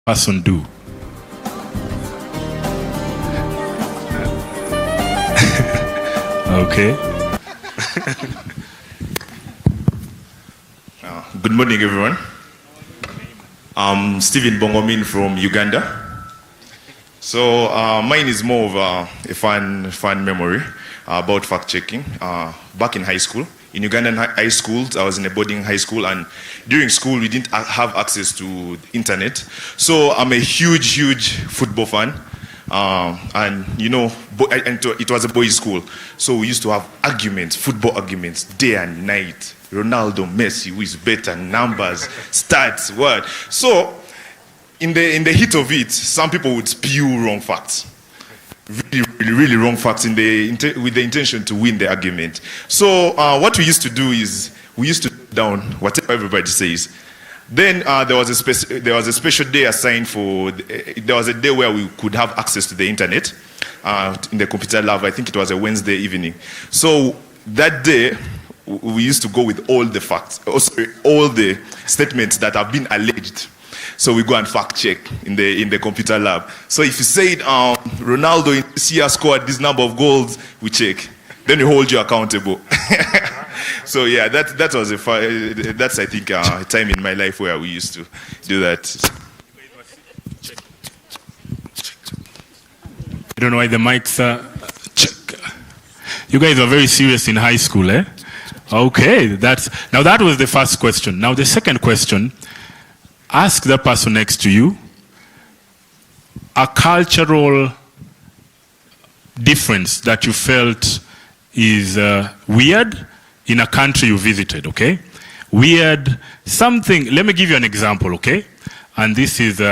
person do? Okay. Good morning, everyone. I'm Stephen Bongomin from Uganda. So mine is more of a fun memory about fact-checking. Back in high school, in Ugandan high schools, I was in a boarding high school, and during school we didn't have access to internet. So I'm a huge football fan. And you know, it was a boys' school, so we used to have arguments, football arguments, day and night. Ronaldo, Messi, who is better, numbers, stats, what? So, in the heat of it, some people would spew wrong facts, really wrong facts, with the intention to win the argument. So, what we used to do is we used to down whatever everybody says. Then there was a special day assigned for. There was a day where we could have access to the internet in the computer lab. I think it was a Wednesday evening. So that day we used to go with all the facts, all the statements that have been alleged. So we go and fact check in the computer lab. So if you said Ronaldo in this year scored this number of goals, we check. Then we hold you accountable. So yeah, that was that's I think a time in my life where we used to do that. I don't know why the mics are. Check. You guys are very serious in high school, eh? Okay, now that was the first question. Now the second question, ask the person next to you a cultural difference that you felt is weird in a country you visited, okay? Weird, something, let me give you an example, okay? And this is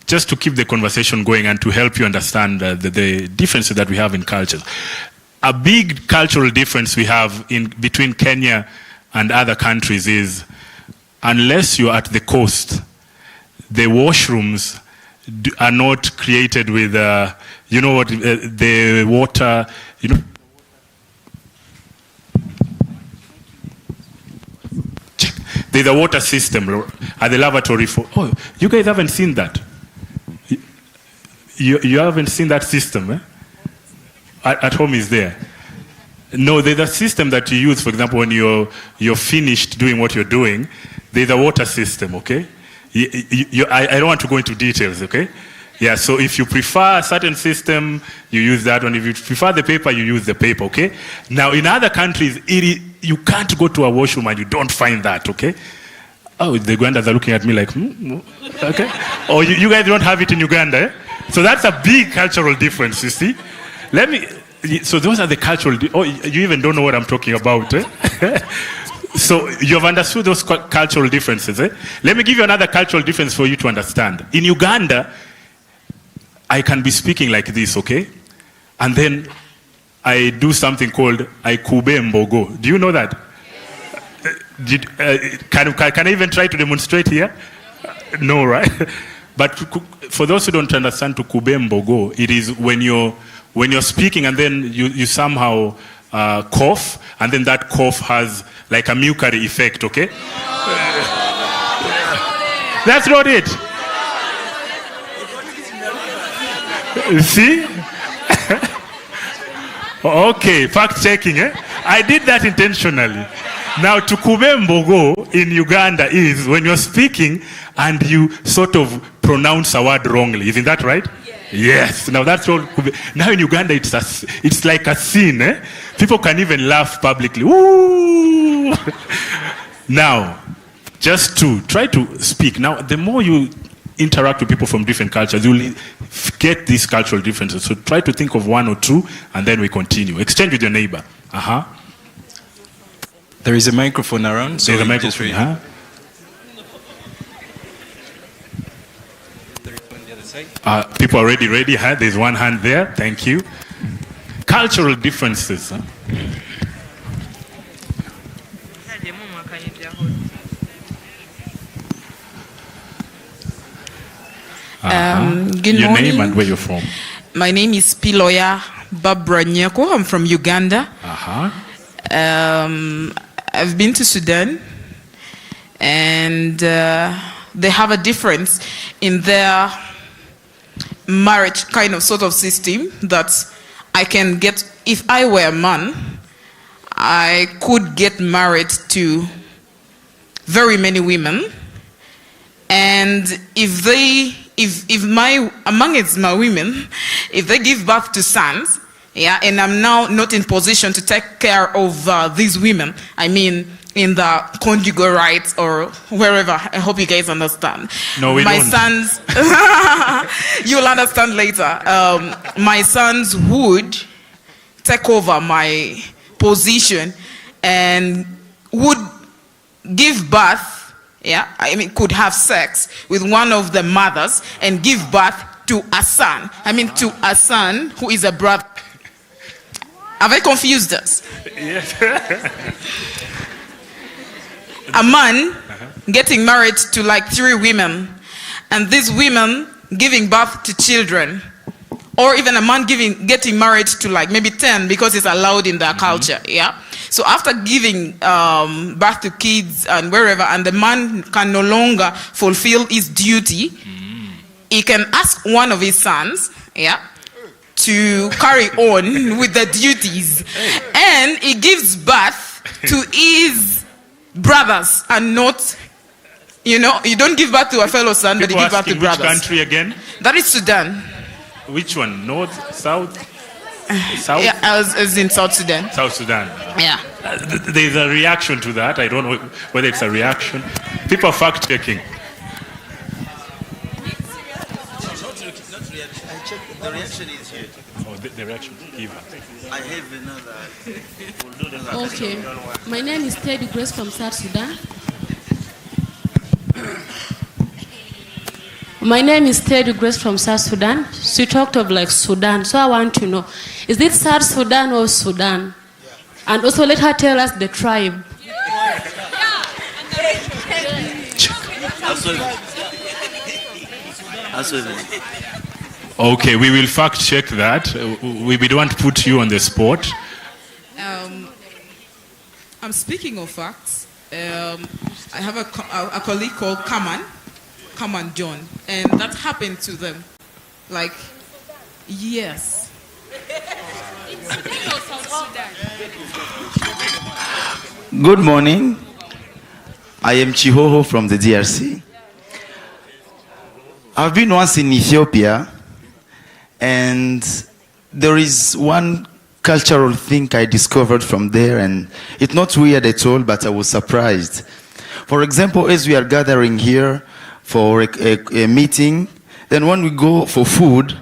just to keep the conversation going and to help you understand the differences that we have in cultures. A big cultural difference we have between Kenya and other countries is, unless you're at the coast, the washrooms are not created with, you know what, the water, you know. There's a water system at the lavatory for, oh, you guys haven't seen that? You haven't seen that system, eh? At home is there. No, there's a system that you use, for example, when you're finished doing what you're doing, there's a water system, okay? I don't want to go into details, okay? Yeah, so if you prefer a certain system, you use that one. If you prefer the paper, you use the paper, okay? Now, in other countries, you can't go to a washroom and you don't find that, okay? Oh, the Ugandans are looking at me like, okay? Or you guys don't have it in Uganda, eh? So that's a big cultural difference, you see? So those are the cultural, you even don't know what I'm talking about, eh? So you've understood those cultural differences, eh? Let me give you another cultural difference for you to understand. In Uganda, I can be speaking like this, okay? And then I do something called I kube mbogo. Do you know that? Can I even try to demonstrate here? No, right? But for those who don't understand to kube mbogo, it is when you're speaking and then you somehow cough, and then that cough has like a mucary effect, okay? That's not it. See? Okay, fact checking, eh? I did that intentionally. Now, to kube mbogo in Uganda is when you're speaking and you sort of pronounce a word wrongly. Isn't that right? Yes. Now that's all. Now in Uganda, it's like a sin, eh? People can even laugh publicly. Woo! Now, just to try to speak. Now, the more you interact with people from different cultures, you'll get these cultural differences. So try to think of one or two, and then we continue. Exchange with your neighbor. There is a microphone around. So there's a microphone. People are already ready. There's one hand there. Thank you. Cultural differences. Good your morning. Name and where you're from? My name is Piloya Babra Nyako. I'm from Uganda. I've been to Sudan, and they have a difference in their marriage kind of sort of system that I can get. If I were a man, I could get married to very many women, and if amongst my women, if they give birth to sons, yeah, and I'm now not in position to take care of these women, I mean, in the conjugal rights or wherever. I hope you guys understand. No, we my don't. sons, you'll understand later. My sons would take over my position and would give birth, yeah, I mean, could have sex with one of the mothers and give birth to a son. I mean, to a son who is a brother. Have I confused us? Yes. A man getting married to like 3 women, and these women giving birth to children, or even a man getting married to like maybe 10 because it's allowed in their culture, yeah. So after giving birth to kids and wherever, and the man can no longer fulfill his duty, he can ask one of his sons, yeah, to carry on with the duties, and he gives birth to his brothers and not, you know, you don't give birth to a fellow son, but you give birth to brothers. Which country again? That is Sudan. Which one? North, South? South? Yeah, I was in South Sudan. South Sudan. Yeah. There's a reaction to that. I don't know whether it's a reaction. People are fact checking. The reaction is here. Oh, the reaction. Give her. I have another. Okay. My name is Teddy Grace from South Sudan. My name is Teddy Grace from South Sudan. She talked of like Sudan. So I want to know, is it South Sudan or Sudan? And also let her tell us the tribe. Okay, we will fact check that. We don't want to put you on the spot. I'm speaking of facts. I have a colleague called Kaman John, and that happened to them. Like, yes. Good morning. I am Chihoho from the DRC. I've been once in Ethiopia, and there is one cultural thing I discovered from there, and it's not weird at all, but I was surprised. For example, as we are gathering here for a meeting, then when we go for food,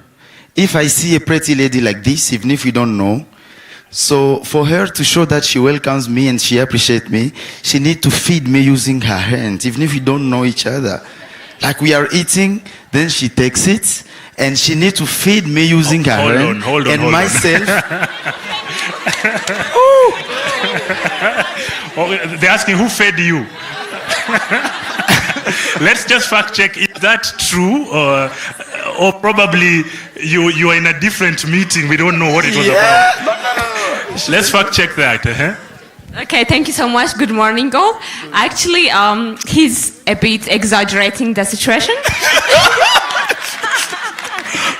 if I see a pretty lady like this, even if we don't know, so for her to show that she welcomes me and she appreciates me, she needs to feed me using her hands, even if we don't know each other. Like we are eating, then she takes it, and she needs to feed me using her hand. Hold on. Myself. They're asking who fed you. Let's just fact check. Is that true, or probably you are in a different meeting? We don't know what it was about. No. Let's fact check that. Okay, thank you so much. Good morning, all. Actually, he's a bit exaggerating the situation.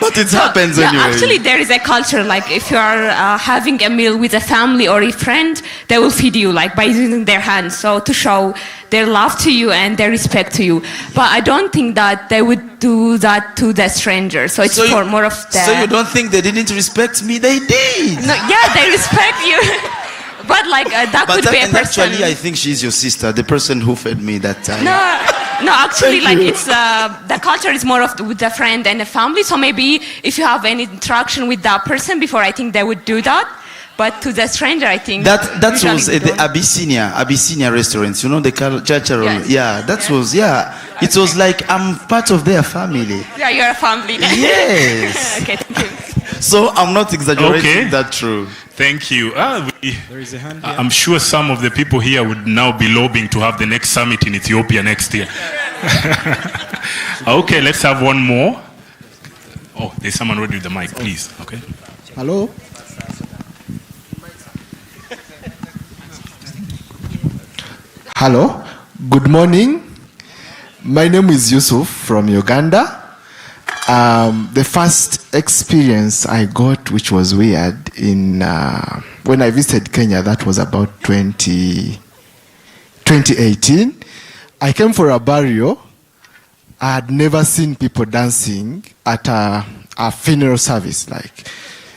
But it happens anyway. Actually, there is a culture, like if you are having a meal with a family or a friend, they will feed you like by using their hands, so to show their love to you and their respect to you. But I don't think that they would do that to the stranger. So it's for more of the... So you don't think they didn't respect me? They did. No, yeah, they respect you. But like that could be a person. Actually, I think she's your sister, the person who fed me that time. No, actually, like it's the culture is more of with a friend and a family. So maybe if you have any interaction with that person before, I think they would do that. But to the stranger, I think that was at the Abyssinia restaurants. You know the cultural. Yes. Yeah, that was It was like I'm part of their family. Yeah, you're a family. Yes. Okay, thank you. So I'm not exaggerating. Okay. That true. Thank you. There is a hand here. I'm sure some of the people here would now be lobbying to have the next summit in Ethiopia next year. Okay, let's have one more. Oh, there's someone ready with the mic, please. Okay. Hello. Hello. Good morning. My name is Yusuf from Uganda. The first experience I got, which was weird, when I visited Kenya, that was about 2018. I came for a burial. I had never seen people dancing at a funeral service. Like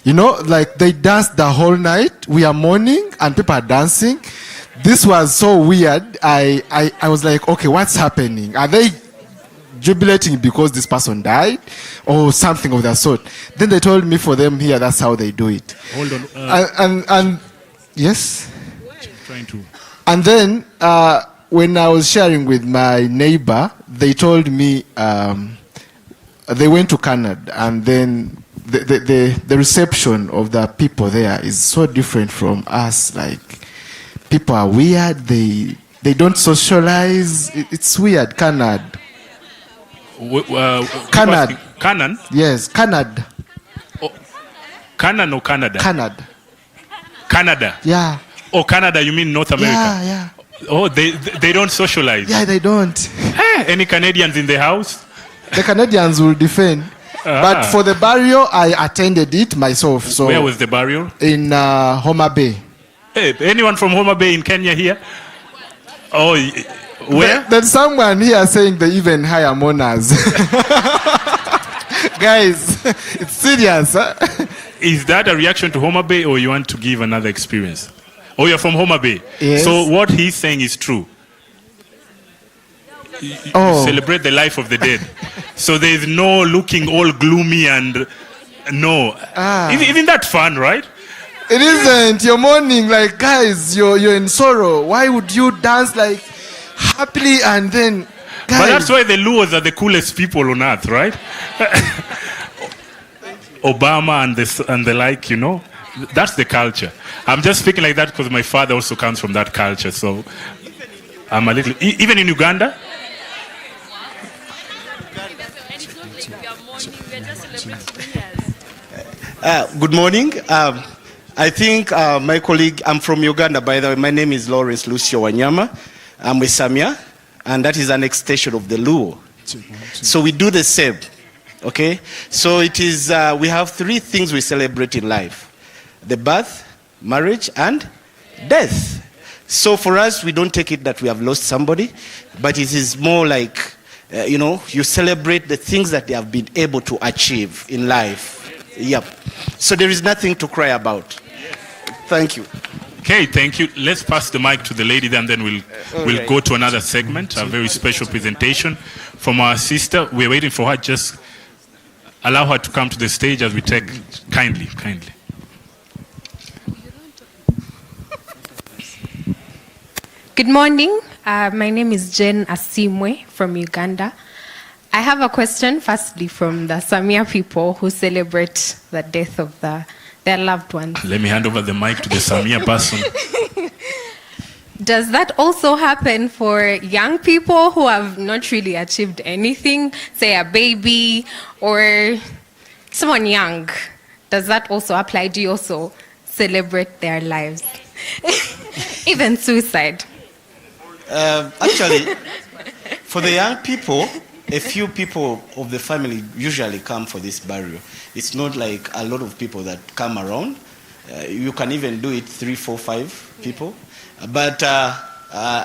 they danced the whole night. We are mourning and people are dancing. This was so weird. I was like, okay, what's happening? Are they jubilating because this person died or something of that sort? Then they told me for them here, that's how they do it. Hold on. And yes. Trying to. And then when I was sharing with my neighbor, they told me they went to Canada, and then the reception of the people there is so different from us. Like, people are weird. They don't socialize. It's weird. Canada. Canada. Canaan? Yes, Canada. Oh, Canaan or Canada? Canada. Canada. Yeah. Oh, Canada, you mean North America? Yeah. Oh, they don't socialize. Yeah, they don't. Hey, any Canadians in the house? The Canadians will defend. But for the burial, I attended it myself. So where was the burial? In Homa Bay. Hey, anyone from Homa Bay in Kenya here? Oh, where? There's someone here saying they even hire mourners. Guys, it's serious. Huh? Is that a reaction to Homa Bay, or you want to give another experience? Oh, you're from Homa Bay. Yes. So what he's saying is true. You celebrate the life of the dead. So there's no looking all gloomy and no. Isn't that fun, right? It isn't. You're mourning, like, guys, you're in sorrow. Why would you dance like happily and then, guys? But that's why the Luos are the coolest people on earth, right? Obama and the like, that's the culture. I'm just speaking like that because my father also comes from that culture. So I'm a little, even in Uganda. Good morning. I think my colleague, I'm from Uganda, by the way. My name is Lawrence Lucio Wanyama. I'm with Samia, and that is an extension of the Luo. So we do the same, okay? So it is, we have three things we celebrate in life: the birth, marriage, and death. So for us, we don't take it that we have lost somebody, but it is more like, you celebrate the things that they have been able to achieve in life. Yep. So there is nothing to cry about. Thank you. Okay, thank you. Let's pass the mic to the lady, and then we'll go to another segment, a very special presentation from our sister. We're waiting for her. Just allow her to come to the stage as we take kindly. Good morning. My name is Jen Asimwe from Uganda. I have a question, firstly, from the Samia people who celebrate the death of their loved ones. Let me hand over the mic to the Samia person. Does that also happen for young people who have not really achieved anything, say a baby or someone young? Does that also apply? Do you also celebrate their lives? Even suicide? Actually, for the young people, a few people of the family usually come for this burial. It's not like a lot of people that come around. You can even do it 3, 4, 5 people. But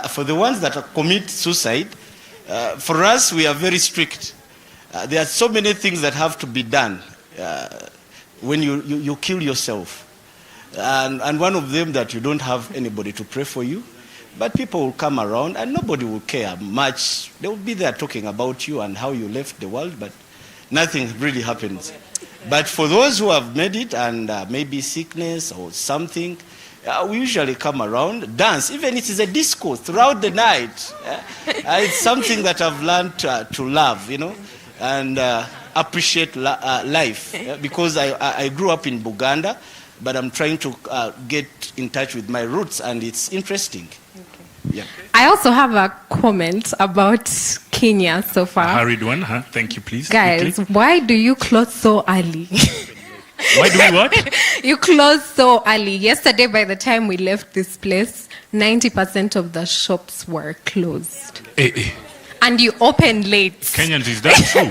for the ones that commit suicide, for us, we are very strict. There are so many things that have to be done when you kill yourself. And one of them that you don't have anybody to pray for you. But people will come around and nobody will care much. They will be there talking about you and how you left the world, but nothing really happens. But for those who have made it and maybe sickness or something, we usually come around, dance, even if it is a disco throughout the night. It's something that I've learned to love, and appreciate life. Because I grew up in Buganda, but I'm trying to get in touch with my roots, and it's interesting. Yeah. I also have a comment about Kenya so far. A hurried one, huh? Thank you, please. Guys, quickly. Why do you close so early? Why do we what? You close so early. Yesterday, by the time we left this place, 90% of the shops were closed. Hey. and you open late. Kenyans, is that true?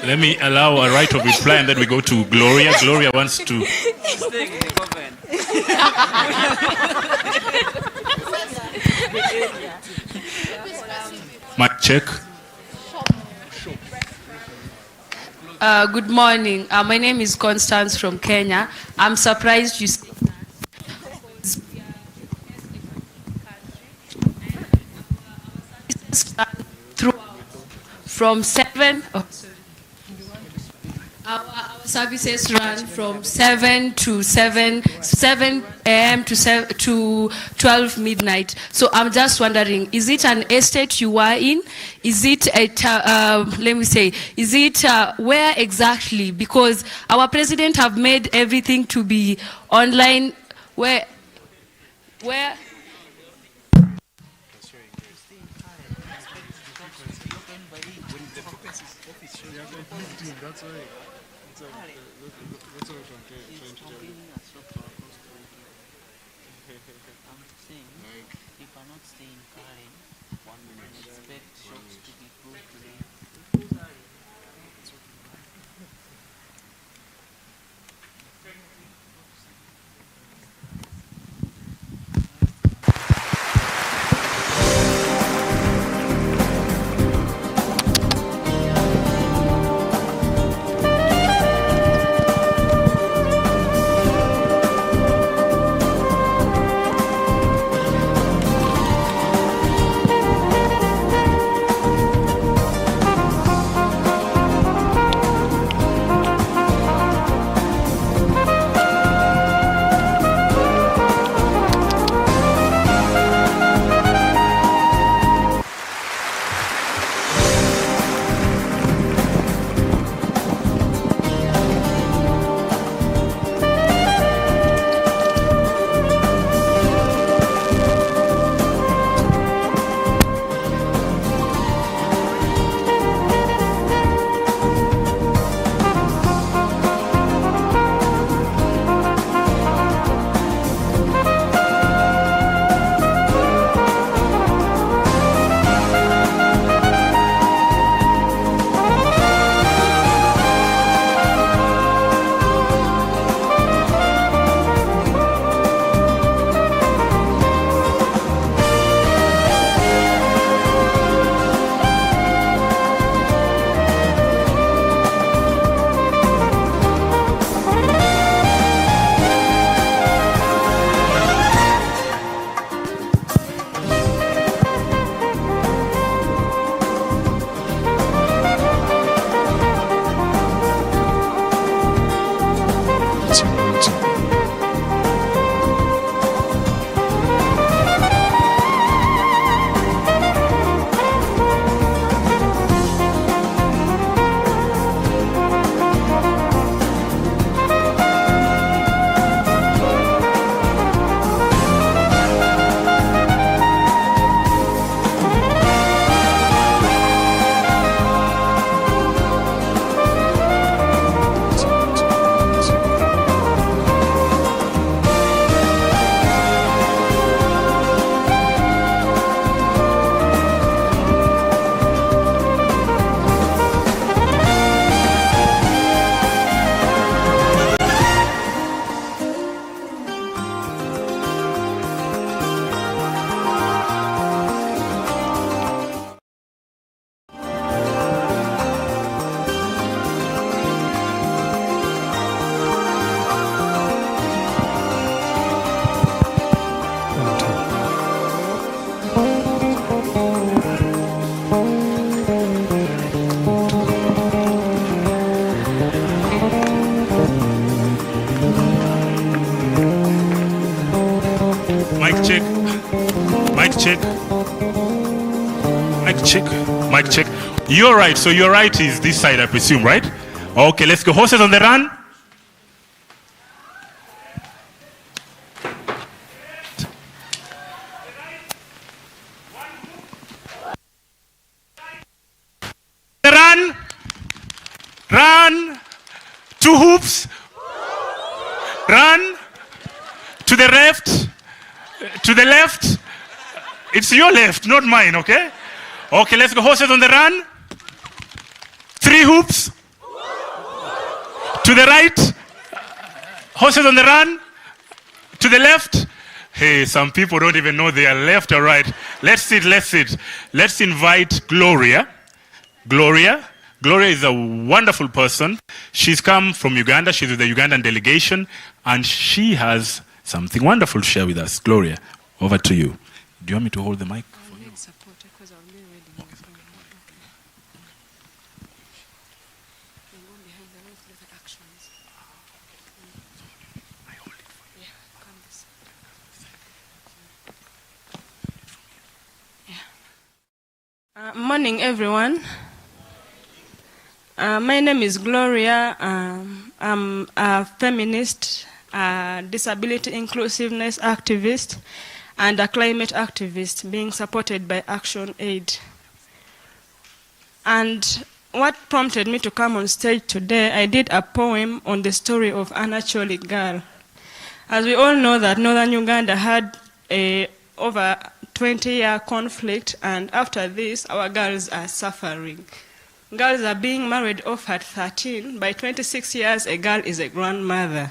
Let me allow a right of reply and then we go to Gloria. Gloria wants to... Mic check. Good morning. My name is Constance from Kenya. I'm surprised you from 7. Our services run from 7 a.m. to 12 midnight. So I'm just wondering, is it an estate you are in? Is it is it where exactly? Because our president have made everything to be online. Where? Mic check. You're right. So your right is this side, I presume, right? Okay, let's go. Horses on the run. Run. Run. 2 hoops. Run. To the left. To the left. It's your left, not mine, okay? Okay, let's go. Horses on the run. 3 hoops. To the right. Horses on the run. To the left. Hey, some people don't even know they are left or right. Let's sit. Let's invite Gloria. Gloria is a wonderful person. She's come from Uganda. She's with the Ugandan delegation. And she has something wonderful to share with us. Gloria, over to you. Do you want me to hold the mic? Morning, everyone. My name is Gloria. I'm a feminist, disability inclusiveness activist, and a climate activist being supported by Action Aid. And what prompted me to come on stage today, I did a poem on the story of Anna Choli girl. As we all know that northern Uganda had a over 20-year conflict, and after this, our girls are suffering. Girls are being married off at 13. By 26 years, a girl is a grandmother.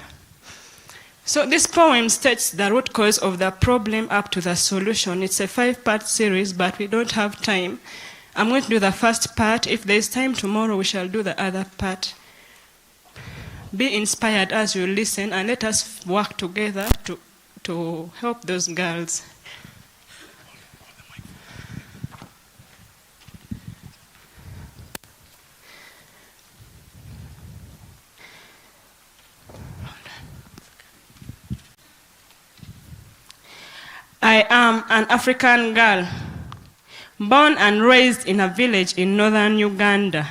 So this poem states the root cause of the problem up to the solution. It's a 5-part series, but we don't have time. I'm going to do the first part. If there's time tomorrow, we shall do the other part. Be inspired as you listen, and let us work together to help those girls. I am an African girl, born and raised in a village in northern Uganda.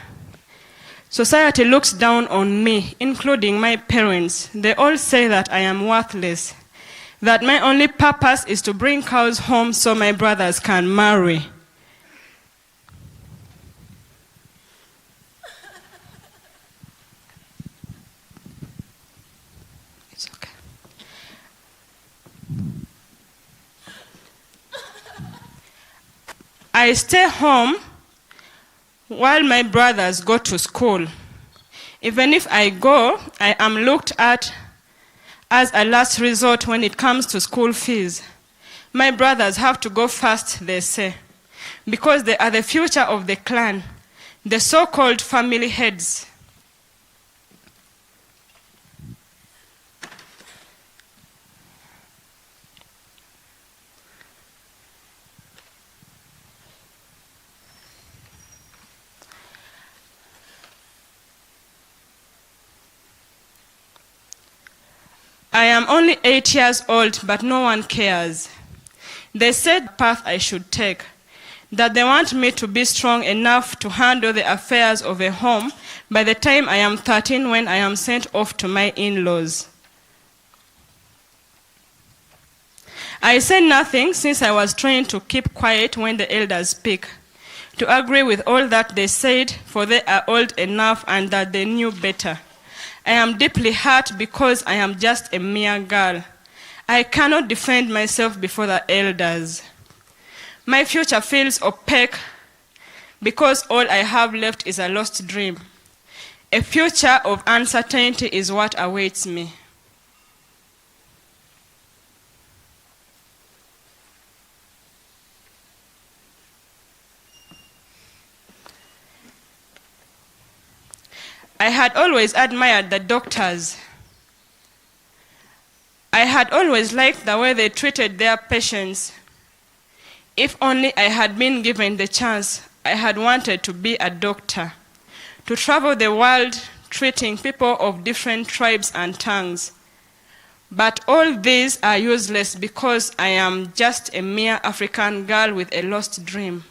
Society looks down on me, including my parents. They all say that I am worthless, that my only purpose is to bring cows home so my brothers can marry. It's okay. I stay home while my brothers go to school. Even if I go, I am looked at as a last resort when it comes to school fees. My brothers have to go first, they say, because they are the future of the clan, the so-called family heads. I am only 8 years old, but no one cares. They said the path I should take, that they want me to be strong enough to handle the affairs of a home by the time I am 13, when I am sent off to my in-laws. I said nothing, since I was trained to keep quiet when the elders speak, to agree with all that they said, for they are old enough and that they knew better. I am deeply hurt because I am just a mere girl. I cannot defend myself before the elders. My future feels opaque because all I have left is a lost dream. A future of uncertainty is what awaits me. I had always admired the doctors. I had always liked the way they treated their patients. If only I had been given the chance, I had wanted to be a doctor, to travel the world treating people of different tribes and tongues. But all these are useless because I am just a mere African girl with a lost dream.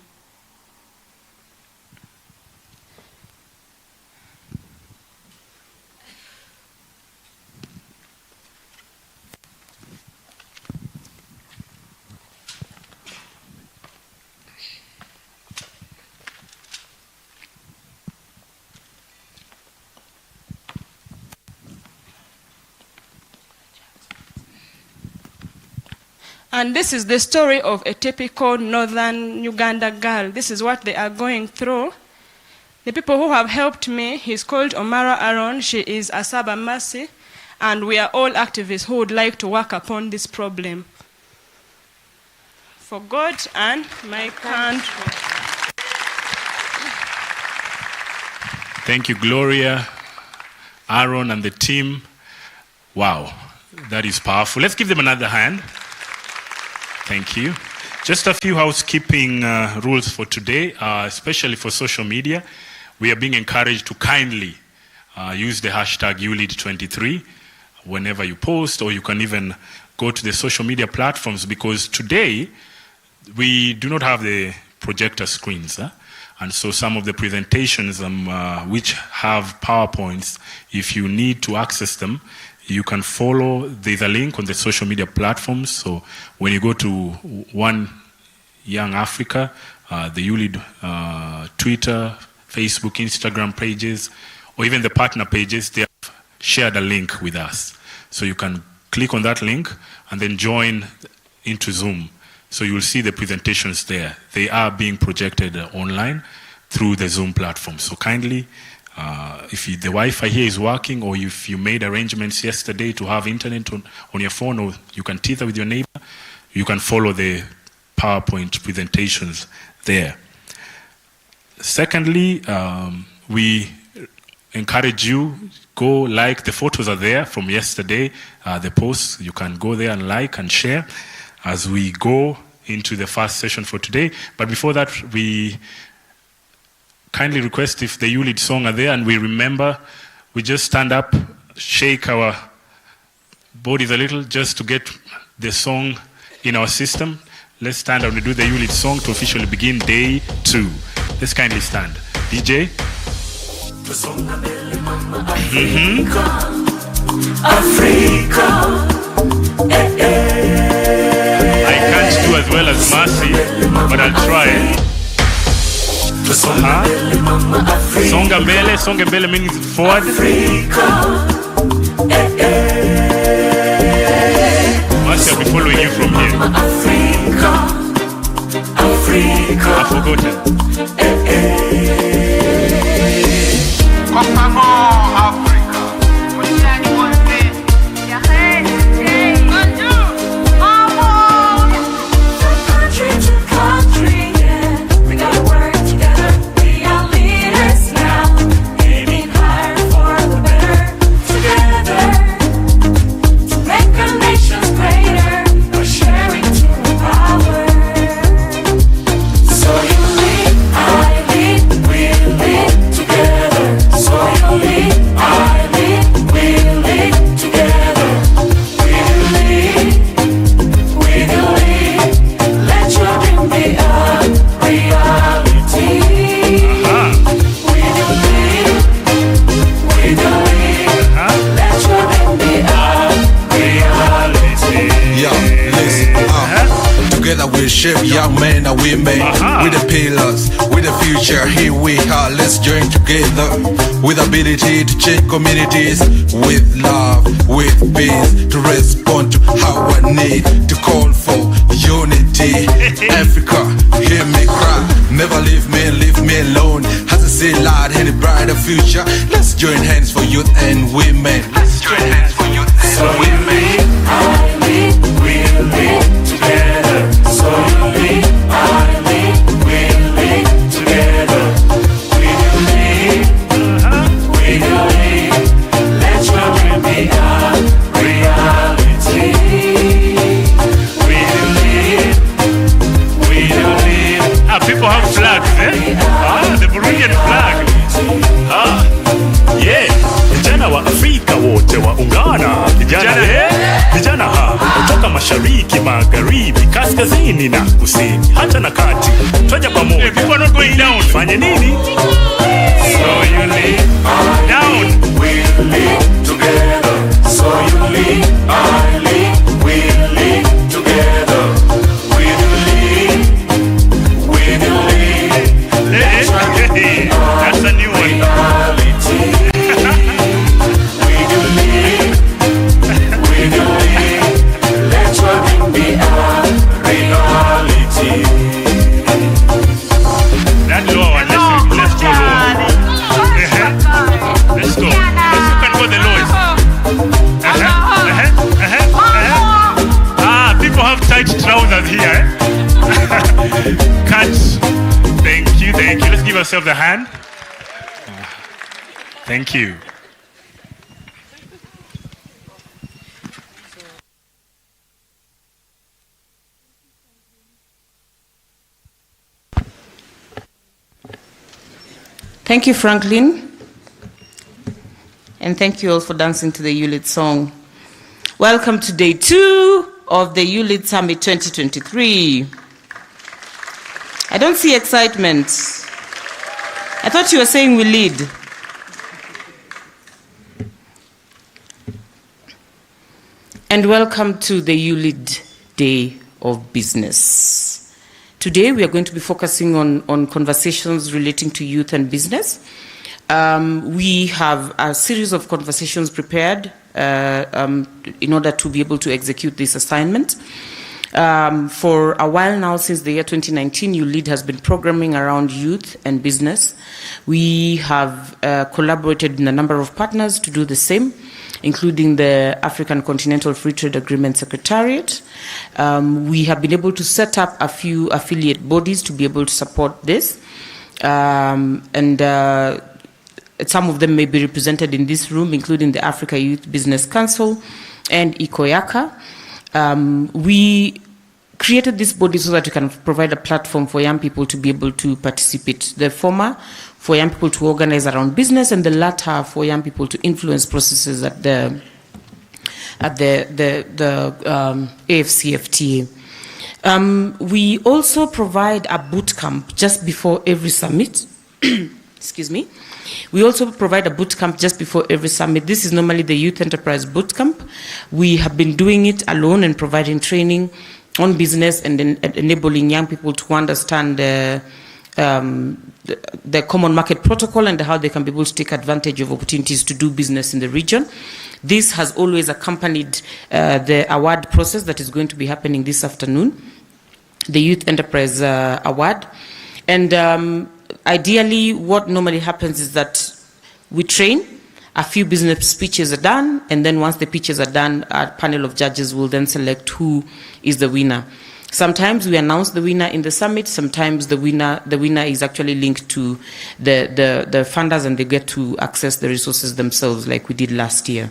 And this is the story of a typical northern Uganda girl. This is what they are going through. The people who have helped me, he's called Omara Aaron. She is Asaba Mercy. And we are all activists who would like to work upon this problem. For God and my country. Thank you, Gloria, Aaron, and the team. Wow, that is powerful. Let's give them another hand. Thank you. Just a few housekeeping rules for today, especially for social media. We are being encouraged to kindly use the hashtag YouLead23 whenever you post, or you can even go to the social media platforms, because today we do not have the projector screens. And so some of the presentations which have PowerPoints, if you need to access them, you can follow, there's a link on the social media platforms. So when you go to One Young Africa, the YouLead Twitter, Facebook, Instagram pages, or even the partner pages, they have shared a link with us. So you can click on that link and then join into Zoom. So you'll see the presentations there. They are being projected online through the Zoom platform. So kindly, if the Wi-Fi here is working, or if you made arrangements yesterday to have internet on your phone, or you can tether with your neighbor, you can follow the PowerPoint presentations there. Secondly, we encourage you, go like, the photos are there from yesterday, the posts, you can go there and like and share as we go into the first session for today. But before that, we kindly request if the YouLead song are there, and we remember, we just stand up, shake our bodies a little just to get the song in our system. Let's stand and we do the YouLead song to officially begin day 2. Let's kindly stand. DJ? Africa. I can't do as well as Mercy, but I'll try. Songa mbele. Songa mbele means forward. Mercy, I'll be following you from here. I've forgotten. Shape young men and women with the pillars, with the future. Here we are, let's join together with ability to change communities, with love, with peace, to respond to our need, to call for unity. Africa, hear me cry, never leave me alone. As I say loud in a brighter future, let's join hands for youth and women. Let's join hands for youth and women. I lead, we lead together. So you lead, I lead, we lead together. We do lead, we do lead. Let your dream be a reality. We do lead, we do lead. People have flags, eh? The Burundian flag. Yeah. Vijana wa Afrika wote waungana. Vijana kutoka mashariki, magharibi, kaskazini na kusini, hata na kati. Twaja pamoja. People are not going down. Fanye nini? So you lead down. We lead together. So you lead, I lead, we lead together. We do lead, we do lead. That's a new one. We do lead, we do lead. Let your dream be ours. yourself the hand. Thank you. Thank you, Franklin. And thank you all for dancing to the YouLead song. Welcome to day 2 of the YouLead Summit 2023. I don't see excitement. I thought you were saying we lead. And welcome to the YouLead Day of Business. Today we are going to be focusing on conversations relating to youth and business. We have a series of conversations prepared in order to be able to execute this assignment. For a while now, since the year 2019, YouLead has been programming around youth and business. We have collaborated in a number of partners to do the same, including the African Continental Free Trade Agreement Secretariat. We have been able to set up a few affiliate bodies to be able to support this. Some of them may be represented in this room, including the Africa Youth Business Council and Ikoyaka. We created this body so that we can provide a platform for young people to be able to participate. The former, for young people to organize around business, and the latter, for young people to influence processes at the AFCFTA. We also provide a boot camp just before every summit. Excuse me. We also provide a boot camp just before every summit. This is normally the Youth Enterprise Boot Camp. We have been doing it alone and providing training on business and enabling young people to understand the common market protocol and how they can be able to take advantage of opportunities to do business in the region. This has always accompanied the award process that is going to be happening this afternoon, the Youth Enterprise Award. And ideally, what normally happens is that we train, a few business pitches are done, and then once the pitches are done, a panel of judges will then select who is the winner. Sometimes we announce the winner in the summit, sometimes the winner is actually linked to the funders and they get to access the resources themselves like we did last year.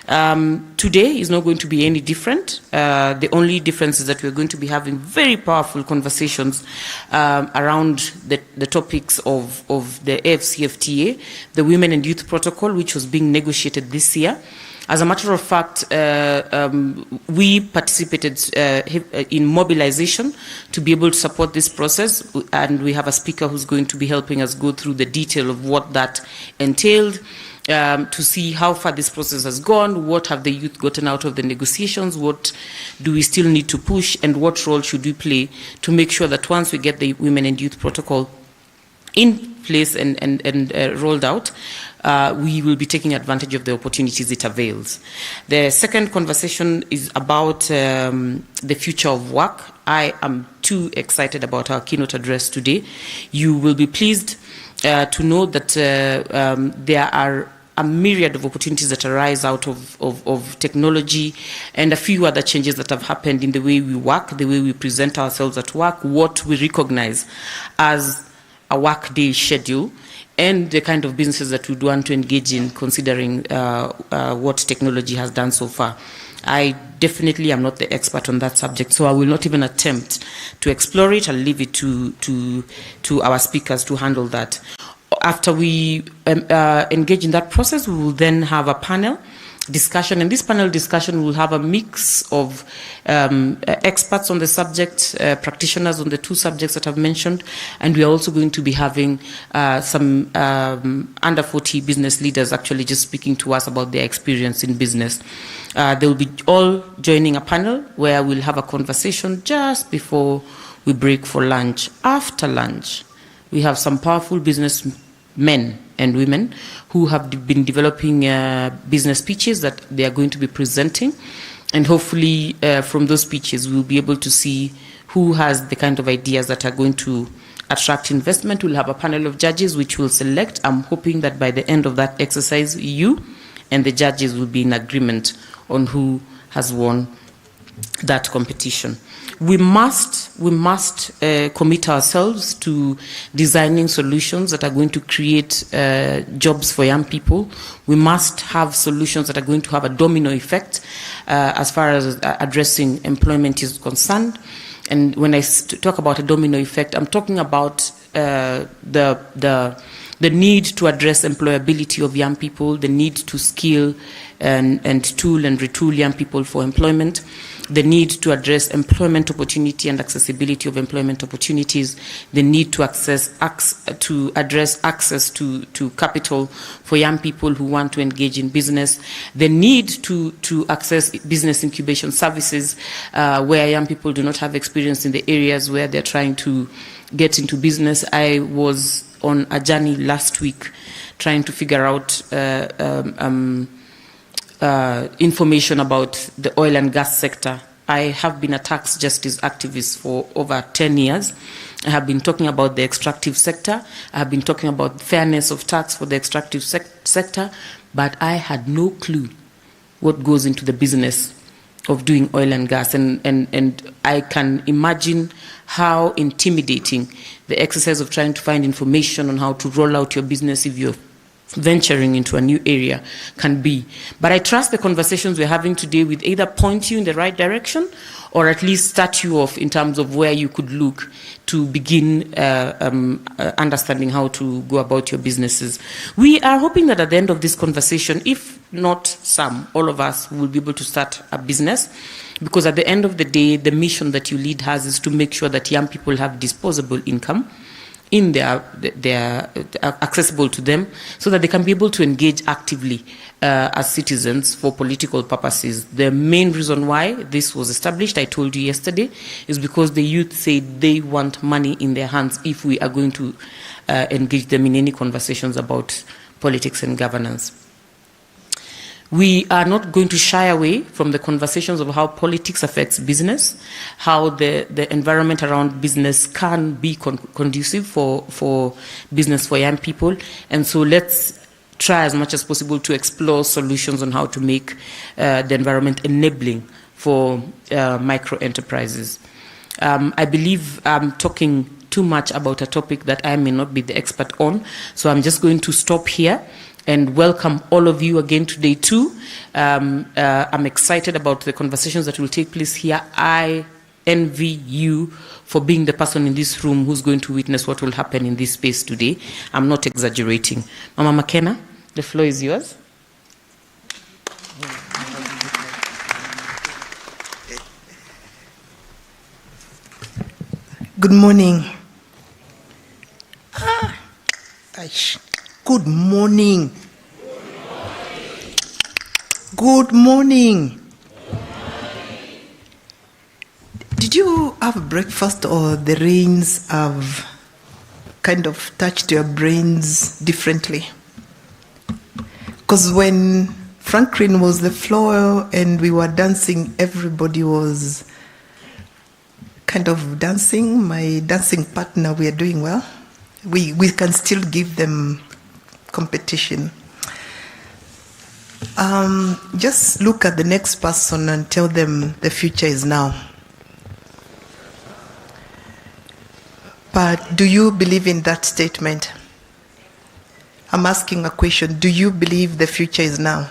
Today is not going to be any different. The only difference is that we're going to be having very powerful conversations around the topics of the AFCFTA, the Women and Youth Protocol, which was being negotiated this year. As a matter of fact, we participated in mobilization to be able to support this process, and we have a speaker who's going to be helping us go through the detail of what that entailed, to see how far this process has gone, what have the youth gotten out of the negotiations, what do we still need to push, and what role should we play to make sure that once we get the Women and Youth Protocol in place and rolled out, we will be taking advantage of the opportunities it avails. The second conversation is about the future of work. I am too excited about our keynote address today. You will be pleased to know that there are a myriad of opportunities that arise out of technology and a few other changes that have happened in the way we work, the way we present ourselves at work, what we recognize as a workday schedule, and the kind of businesses that we'd want to engage in, considering what technology has done so far. I definitely am not the expert on that subject, so I will not even attempt to explore it. I'll leave it to our speakers to handle that. After we engage in that process, we will then have a panel discussion, and this panel discussion will have a mix of experts on the subject, practitioners on the two subjects that I've mentioned, and we are also going to be having some under 40 business leaders actually just speaking to us about their experience in business. They will be all joining a panel where we'll have a conversation just before we break for lunch. After lunch, we have some powerful business men and women who have been developing business pitches that they are going to be presenting. And hopefully from those pitches, we'll be able to see who has the kind of ideas that are going to attract investment. We'll have a panel of judges which will select. I'm hoping that by the end of that exercise, you and the judges will be in agreement on who has won that competition. We must commit ourselves to designing solutions that are going to create jobs for young people. We must have solutions that are going to have a domino effect as far as addressing employment is concerned. And when I talk about a domino effect, I'm talking about the need to address employability of young people, the need to skill and tool and retool young people for employment, the need to address employment opportunity and accessibility of employment opportunities, the need to address access to capital for young people who want to engage in business, the need to access business incubation services where young people do not have experience in the areas where they're trying to get into business. I was on a journey last week trying to figure out information about the oil and gas sector. I have been a tax justice activist for over 10 years. I have been talking about the extractive sector. I have been talking about fairness of tax for the extractive sector, but I had no clue what goes into the business of doing oil and gas. And I can imagine how intimidating the exercise of trying to find information on how to roll out your business if you're venturing into a new area can be. But I trust the conversations we're having today will either point you in the right direction or at least start you off in terms of where you could look to begin understanding how to go about your businesses. We are hoping that at the end of this conversation, if not some, all of us will be able to start a business, because at the end of the day, the mission that YouLead has is to make sure that young people have disposable income in their accessible to them, so that they can be able to engage actively as citizens for political purposes. The main reason why this was established, I told you yesterday, is because the youth say they want money in their hands if we are going to engage them in any conversations about politics and governance. We are not going to shy away from the conversations of how politics affects business, how the environment around business can be conducive for business for young people. And so let's try as much as possible to explore solutions on how to make the environment enabling for micro enterprises. I believe I'm talking too much about a topic that I may not be the expert on, so I'm just going to stop here and welcome all of you again today too. I'm excited about the conversations that will take place here. I envy you for being the person in this room who's going to witness what will happen in this space today. I'm not exaggerating. Mama McKenna, the floor is yours. Good morning. Good morning. Good morning. Did you have breakfast, or the rains have kind of touched your brains differently? Because when Franklin was the floor and we were dancing, everybody was kind of dancing. My dancing partner, we are doing well. We can still give them competition. Just look at the next person and tell them the future is now. But do you believe in that statement? I'm asking a question. Do you believe the future is now?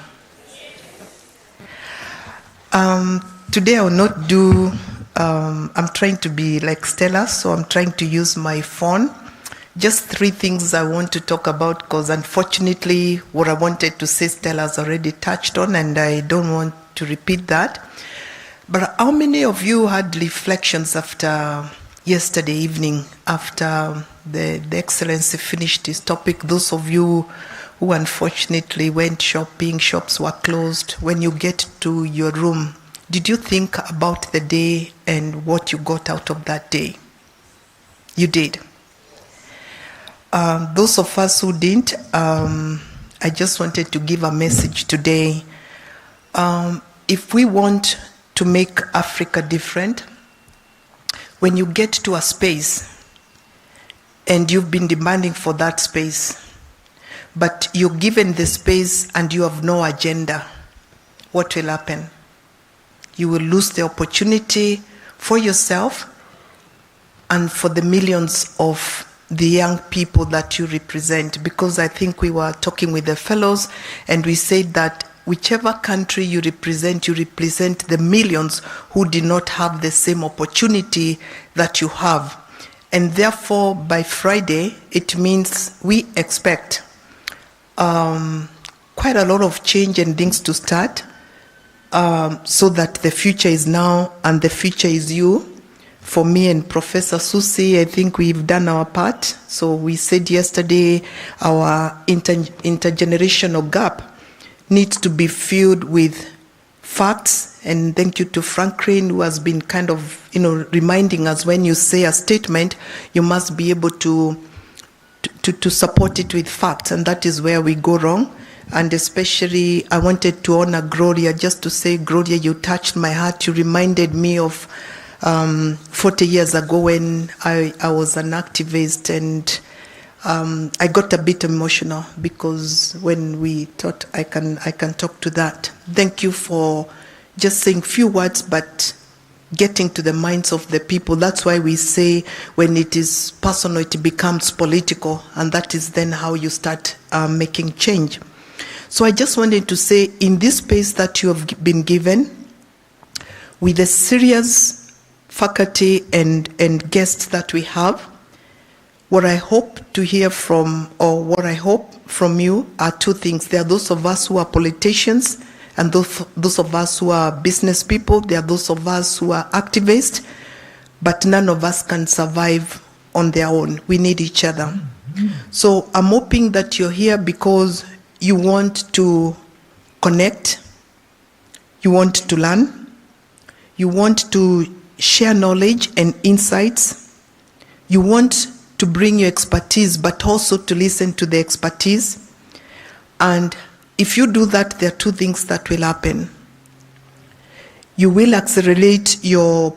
Today I will not do, I'm trying to be like Stella, so I'm trying to use my phone. Just 3 things I want to talk about, because unfortunately what I wanted to say Stella's already touched on, and I don't want to repeat that. But how many of you had reflections after yesterday evening, after the Excellency finished his topic? Those of you who unfortunately went shopping, shops were closed, when you get to your room, did you think about the day and what you got out of that day? You did. Those of us who didn't, I just wanted to give a message today. If we want to make Africa different, when you get to a space and you've been demanding for that space, but you're given the space and you have no agenda, what will happen? You will lose the opportunity for yourself and for the millions of the young people that you represent. Because I think we were talking with the fellows and we said that whichever country you represent the millions who did not have the same opportunity that you have. And therefore, by Friday, it means we expect quite a lot of change and things to start, so that the future is now and the future is you. For me and Professor Susi, I think we've done our part. So we said yesterday our intergenerational gap needs to be filled with facts. And thank you to Franklin, who has been kind of, reminding us when you say a statement, you must be able to support it with facts. And that is where we go wrong. And especially, I wanted to honor Gloria, just to say, Gloria, you touched my heart. You reminded me of 40 years ago when I was an activist, and I got a bit emotional because when we thought I can talk to that. Thank you for just saying few words, but getting to the minds of the people. That's why we say when it is personal, it becomes political, and that is then how you start making change. So I just wanted to say, in this space that you have been given, with the serious faculty and guests that we have, what I hope to hear from, or what I hope from you, are two things. There are those of us who are politicians, and those of us who are business people. There are those of us who are activists, but none of us can survive on their own. We need each other. So I'm hoping that you're here because you want to connect, you want to learn, you want to share knowledge and insights, you want to bring your expertise, but also to listen to the expertise. And if you do that, there are two things that will happen. You will accelerate your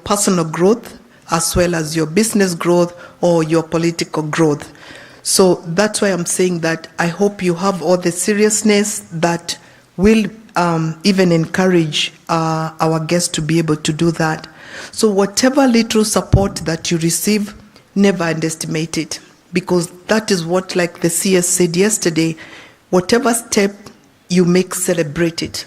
personal growth as well as your business growth or your political growth. So that's why I'm saying that I hope you have all the seriousness that will even encourage our guests to be able to do that. So whatever little support that you receive, never underestimate it, because that is what, like the CS said yesterday, whatever step you make, celebrate it.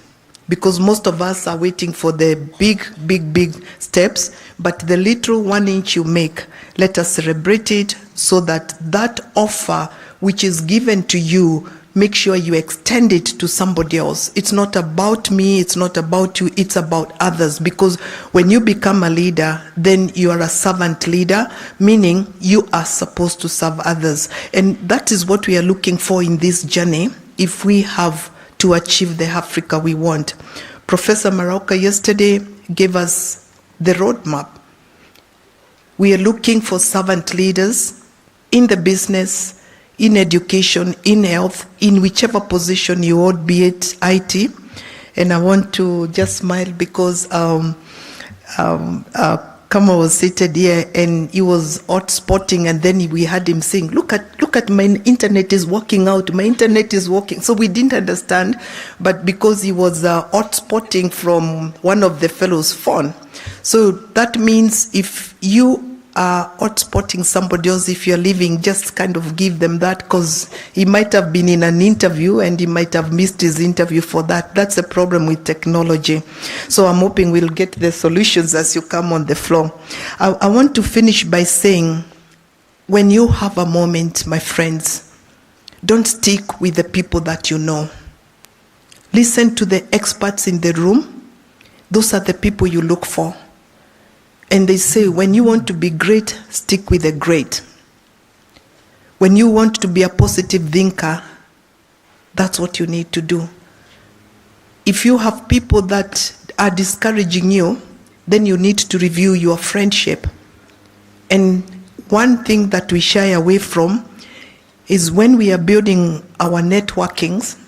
Because most of us are waiting for the big steps, but the little 1 inch you make, let us celebrate it, so that that offer which is given to you, make sure you extend it to somebody else. It's not about me, it's not about you, it's about others. Because when you become a leader, then you are a servant leader, meaning you are supposed to serve others. And that is what we are looking for in this journey, if we have to achieve the Africa we want. Professor Marauka yesterday gave us the roadmap. We are looking for servant leaders in the business, in education, in health, in whichever position you hold, be it IT. And I want to just smile because Kama was seated here and he was hot spotting, and then we had him saying, look at my internet is working out, my internet is working. So we didn't understand, but because he was hot spotting from one of the fellows' phone. So that means if you are hotspotting somebody else, if you're leaving, just kind of give them that, because he might have been in an interview and he might have missed his interview for that. That's a problem with technology. So I'm hoping we'll get the solutions as you come on the floor. I want to finish by saying, when you have a moment, my friends, don't stick with the people that you know. Listen to the experts in the room. Those are the people you look for. And they say, when you want to be great, stick with the great. When you want to be a positive thinker, that's what you need to do. If you have people that are discouraging you, then you need to review your friendship. And one thing that we shy away from is when we are building our networkings,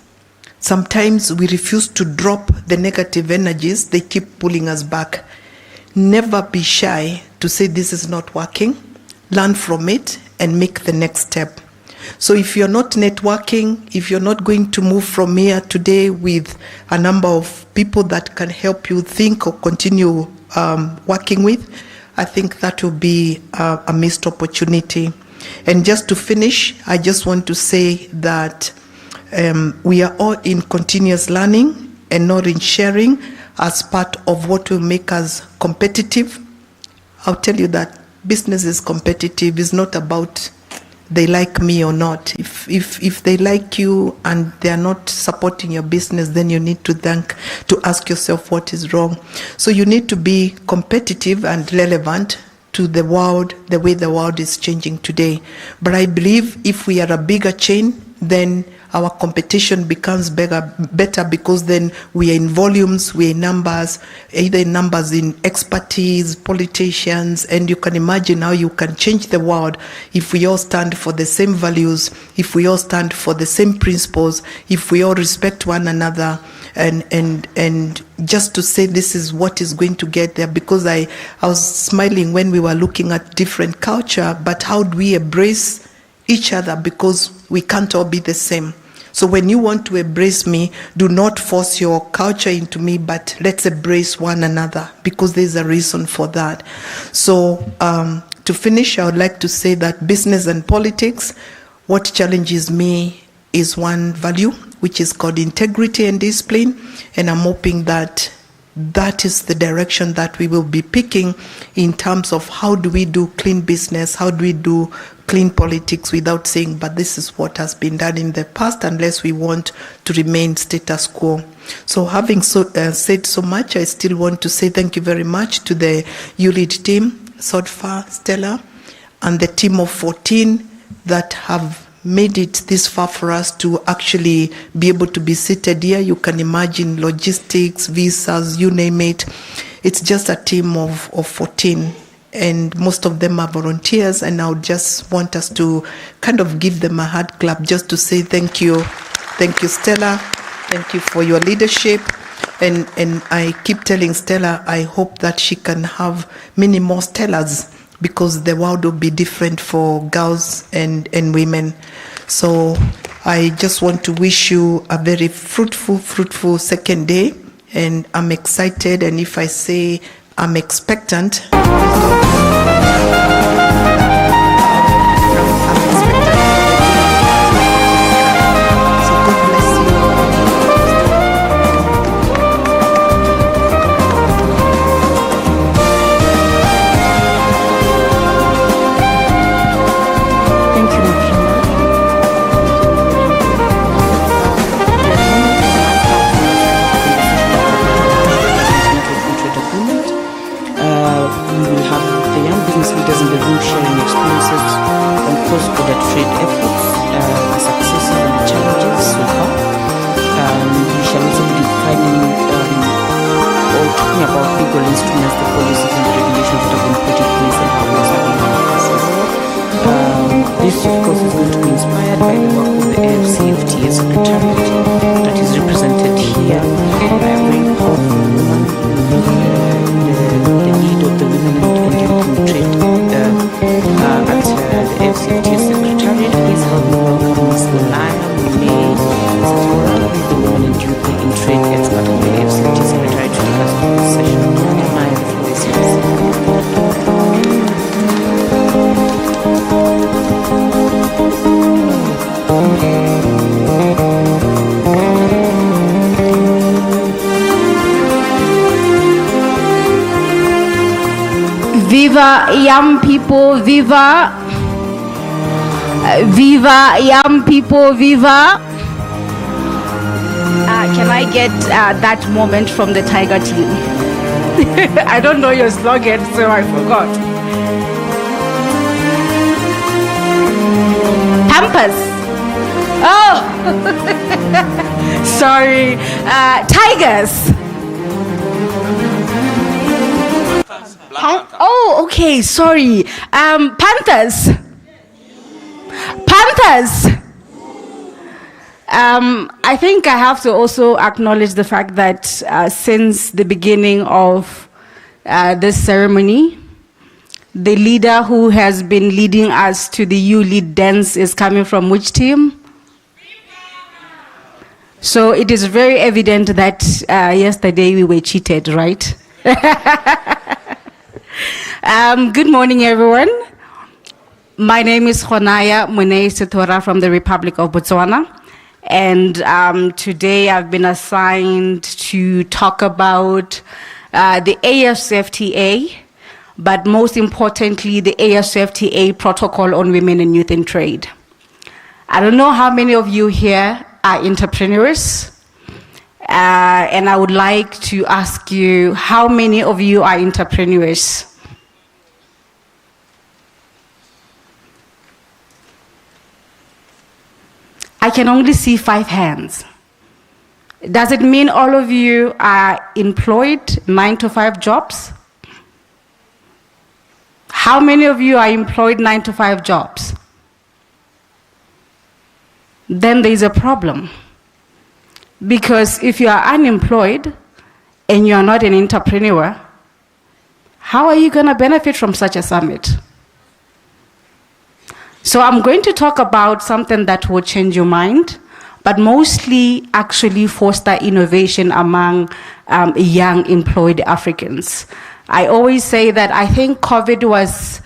sometimes we refuse to drop the negative energies. They keep pulling us back. Never be shy to say this is not working. Learn from it and make the next step. So if you're not networking, if you're not going to move from here today with a number of people that can help you think or continue working with, I think that will be a missed opportunity. And just to finish, I just want to say that we are all in continuous learning and not in sharing as part of what will make us competitive. I'll tell you that business is competitive. It's not about they like me or not. If they like you and they are not supporting your business, then you need to ask yourself what is wrong. So you need to be competitive and relevant to the world, the way the world is changing today. But I believe if we are a bigger chain, then our competition becomes better because then we are in volumes, we are in numbers, either in numbers in expertise, politicians, and you can imagine how you can change the world if we all stand for the same values, if we all stand for the same principles, if we all respect one another, and just to say this is what is going to get there, because I was smiling when we were looking at different culture, but how do we embrace each other, because we can't all be the same. So when you want to embrace me, do not force your culture into me, but let's embrace one another, because there's a reason for that. So to finish, I would like to say that business and politics, what challenges me is one value, which is called integrity and discipline, and I'm hoping that that is the direction that we will be picking in terms of how do we do clean business, how do we do clean politics without saying, but this is what has been done in the past, unless we want to remain status quo. So having said so much, I still want to say thank you very much to the YouLead team, Sodfa, Stella, and the team of 14 that have made it this far for us to actually be able to be seated here. You can imagine logistics, visas, you name it. It's just a team of 14, and most of them are volunteers, and I would just want us to kind of give them a hard clap just to say thank you. Thank you, Stella. Thank you for your leadership. And I keep telling Stella, I hope that she can have many more Stellas, because the world will be different for girls and women. So I just want to wish you a very fruitful second day, and I'm excited, and if I say I'm expectant, leaders in the room sharing experiences on cross-border trade efforts, the successes and the challenges so far. We shall also be defining or talking about legal instruments, the policies and the regulations that have been put in place and how those are being enforced. This, of course, is going to be inspired by the work of the AFCFTA Secretariat that is represented here by a very powerful woman, the lead of the Women and Youth Trade at the AFCFTA Secretariat. Please help me welcome Ms. Laya May Satora, the Women and Youth in Trade expert at the AFCFTA Secretariat, to take us through this session. Maya, the floor is yours. Viva young people, viva. Viva young people, viva. Can I get that moment from the Tiger team? I don't know your slogan, so I forgot. Pampers. Oh, sorry. Tigers. Oh, okay, sorry. Panthers. Panthers. I think I have to also acknowledge the fact that since the beginning of this ceremony, The leader who has been leading us to the YouLead dance is coming from which team? So it is very evident that yesterday we were cheated, right? Good morning, everyone. My name is Honaya Mune Setora from the Republic of Botswana. And today I've been assigned to talk about the AFCFTA, but most importantly, the AFCFTA Protocol on Women and Youth in Trade. I don't know how many of you here are entrepreneurs, and I would like to ask you, how many of you are entrepreneurs? I can only see 5 hands. Does it mean all of you are employed 9-to-5 jobs? How many of you are employed 9-to-5 jobs? Then there's a problem. Because if you are unemployed and you are not an entrepreneur, how are you going to benefit from such a summit? So I'm going to talk about something that will change your mind, but mostly actually foster innovation among young employed Africans. I always say that I think COVID was,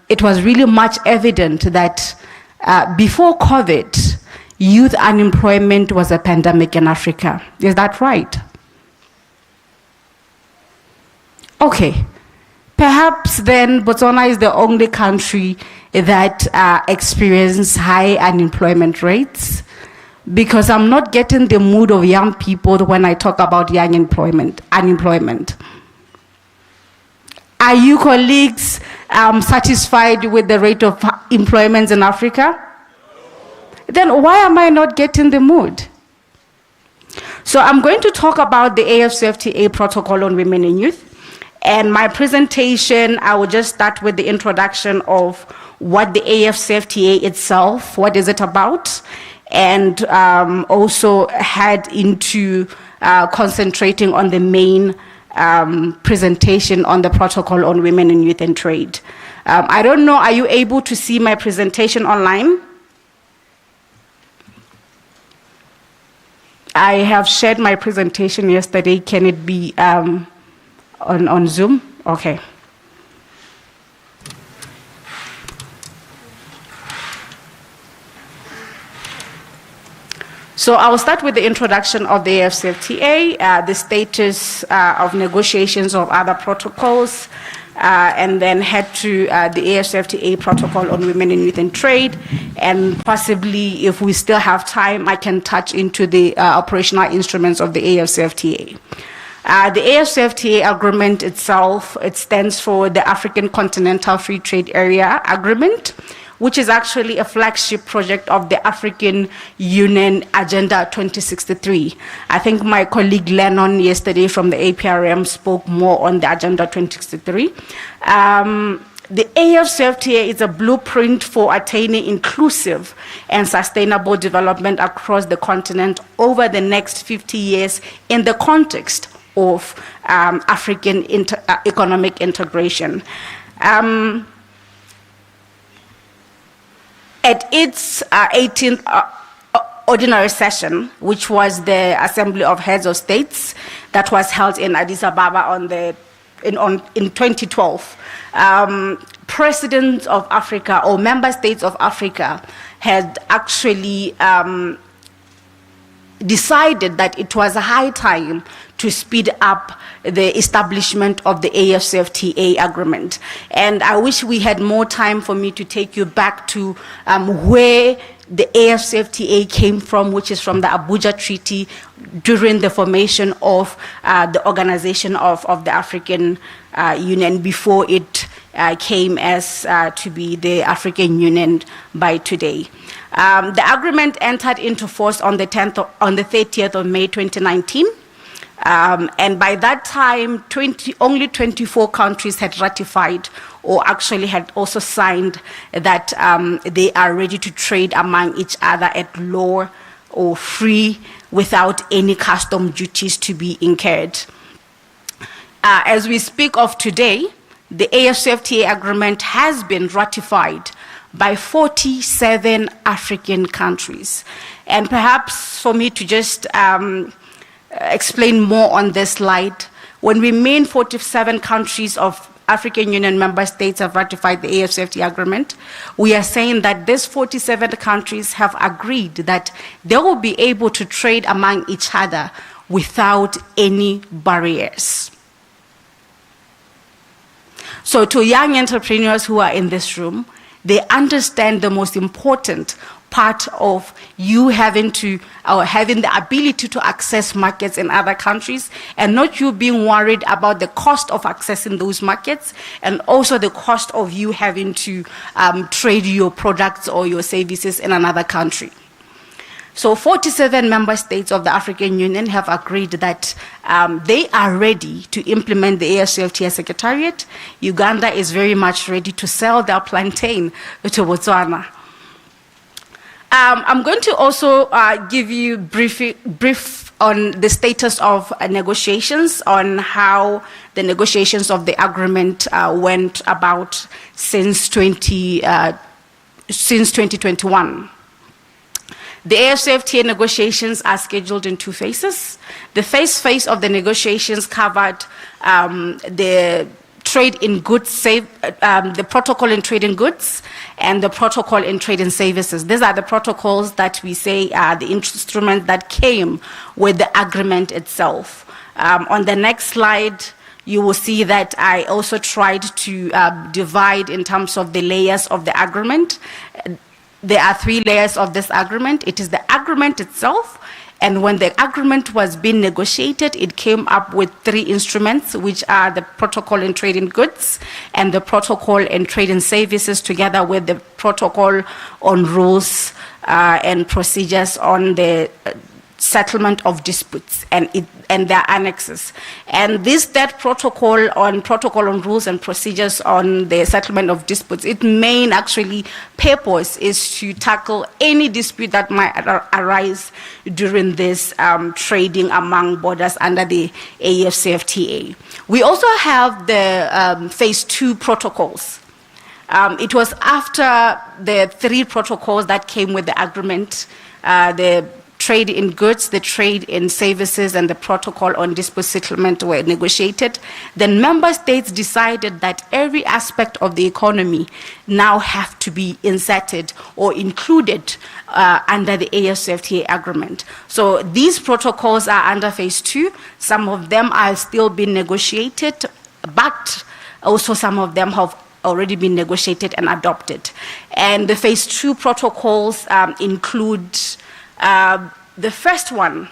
it was really much evident that before COVID, youth unemployment was a pandemic in Africa. Is that right? Okay. Perhaps then Botswana is the only country that experiences high unemployment rates, because I'm not getting the mood of young people when I talk about young unemployment. Are you colleagues satisfied with the rate of employment in Africa? Then why am I not getting the mood? So I'm going to talk about the AFCFTA Protocol on Women and Youth. And my presentation, I will just start with the introduction of what the AFCFTA itself, what is it about, and also head into concentrating on the main presentation on the Protocol on Women and Youth and Trade. I don't know, are you able to see my presentation online? I have shared my presentation yesterday. Can it be on Zoom? Okay. So I'll start with the introduction of the AFCFTA, the status of negotiations of other protocols, and then head to the AFCFTA Protocol on Women and Youth and Trade, and possibly, if we still have time, I can touch into the operational instruments of the AFCFTA. The AFCFTA agreement itself, it stands for the African Continental Free Trade Area Agreement, which is actually a flagship project of the African Union Agenda 2063. I think my colleague Lennon yesterday from the APRM spoke more on the Agenda 2063. The AFCFTA is a blueprint for attaining inclusive and sustainable development across the continent over the next 50 years in the context of African economic integration. At its 18th ordinary session, which was the Assembly of Heads of States that was held in Addis Ababa in 2012, presidents of Africa or member states of Africa had actually decided that it was a high time to speed up the establishment of the AFCFTA agreement. And I wish we had more time for me to take you back to where the AFCFTA came from, which is from the Abuja Treaty during the formation of the Organization of the African Union, before it came as to be the African Union by today. The agreement entered into force on the 30th of May 2019. And by that time, only 24 countries had ratified or actually had also signed that they are ready to trade among each other at low or free without any custom duties to be incurred. As we speak of today, the AFCFTA agreement has been ratified by 47 African countries. And perhaps for me to just explain more on this slide, when we mean 47 countries of African Union member states have ratified the AFCFTA agreement, we are saying that these 47 countries have agreed that they will be able to trade among each other without any barriers. So to young entrepreneurs who are in this room, they understand the most important part of you having the ability to access markets in other countries, and not you being worried about the cost of accessing those markets, and also the cost of you having to trade your products or your services in another country. So 47 member states of the African Union have agreed that they are ready to implement the AFCFTA Secretariat. Uganda is very much ready to sell their plantain to Botswana. I'm going to also give you brief on the status of negotiations, on how the negotiations of the agreement went about since 2021. The AFCFTA negotiations are scheduled in two phases. The first phase of the negotiations covered the trade in goods, the protocol in trade in goods, and the protocol in trade in services. These are the protocols that we say are the instruments that came with the agreement itself. On the next slide, you will see that I also tried to divide in terms of the layers of the agreement. There are three layers of this agreement. It is the agreement itself, and when the agreement was being negotiated, it came up with three instruments, which are the protocol in trade in goods and the protocol in trade in services, together with the protocol on rules and procedures on the settlement of disputes and their annexes. And this third protocol on rules and procedures on the settlement of disputes, its main actually purpose is to tackle any dispute that might arise during this trading among borders under the AFCFTA. We also have the phase 2 protocols. It was after the three protocols that came with the agreement, the trade in goods, the trade in services, and the protocol on dispute settlement were negotiated. Then member states decided that every aspect of the economy now have to be inserted or included under the AFCFTA agreement. So these protocols are under phase 2. Some of them are still being negotiated, but also some of them have already been negotiated and adopted. And the phase 2 protocols include the first one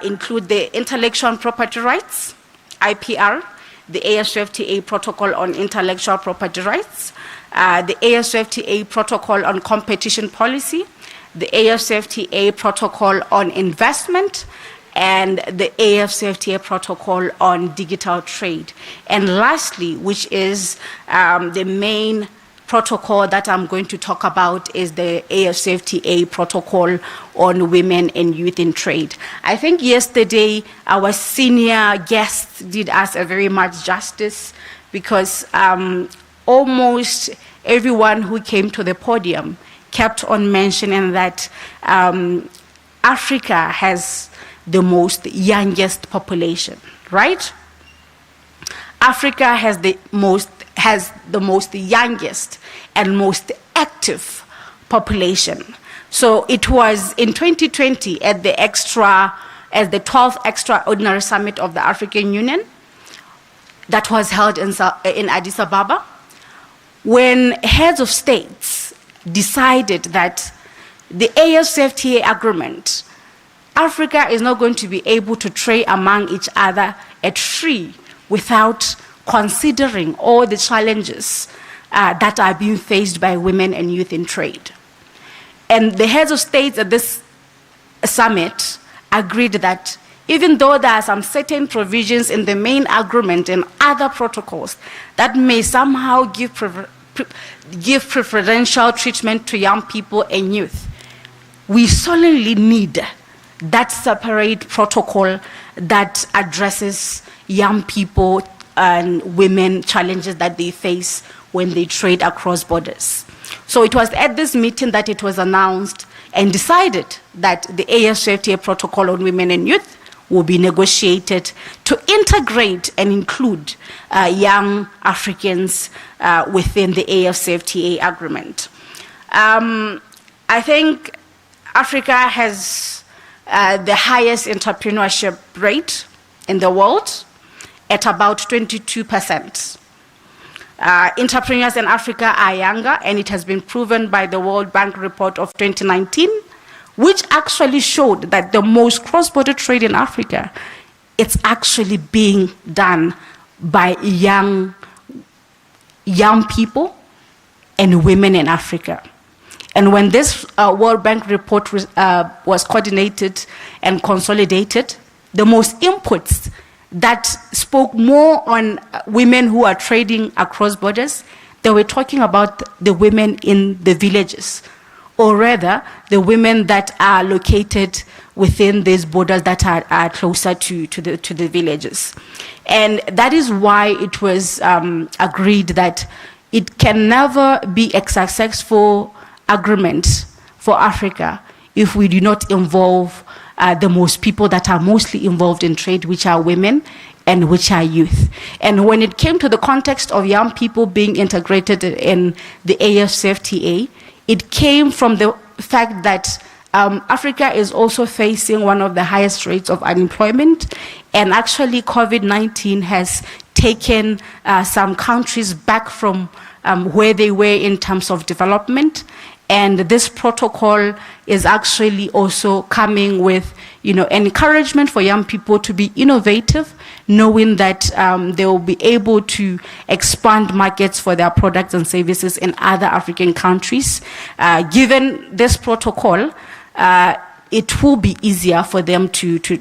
include the intellectual property rights, IPR, the AFCFTA protocol on intellectual property rights, the AFCFTA protocol on competition policy, the AFCFTA protocol on investment, and the AFCFTA protocol on digital trade. And lastly, which is the main protocol that I'm going to talk about, is the AFCFTA protocol on women and youth in trade. I think yesterday our senior guest did us a very much justice, because almost everyone who came to the podium kept on mentioning that Africa has the most youngest population, right? Africa has the most youngest and most active population. So it was in 2020 at the 12th Extraordinary Summit of the African Union that was held in Addis Ababa, when heads of states decided that the AFCFTA agreement, Africa is not going to be able to trade among each other at free without considering all the challenges that are being faced by women and youth in trade. And the heads of states at this summit agreed that even though there are some certain provisions in the main agreement and other protocols that may somehow give preferential treatment to young people and youth, we solely need that separate protocol that addresses young people and women challenges that they face when they trade across borders. So it was at this meeting that it was announced and decided that the AFCFTA Protocol on Women and Youth will be negotiated to integrate and include young Africans within the AFCFTA agreement. I think Africa has the highest entrepreneurship rate in the world at about 22%. Entrepreneurs in Africa are younger, and it has been proven by the World Bank report of 2019, which actually showed that the most cross-border trade in Africa, it's actually being done by young people and women in Africa. And when this World Bank report was coordinated and consolidated, the most inputs that spoke more on women who are trading across borders, they were talking about the women in the villages, or rather, the women that are located within these borders that are closer to the villages. And that is why it was agreed that it can never be a successful agreement for Africa if we do not involve the most people that are mostly involved in trade, which are women and which are youth. And when it came to the context of young people being integrated in the AFCFTA, it came from the fact that Africa is also facing one of the highest rates of unemployment, and actually COVID-19 has taken some countries back from where they were in terms of development. And this protocol is actually also coming with, encouragement for young people to be innovative, knowing that they will be able to expand markets for their products and services in other African countries. Given this protocol, it will be easier for them to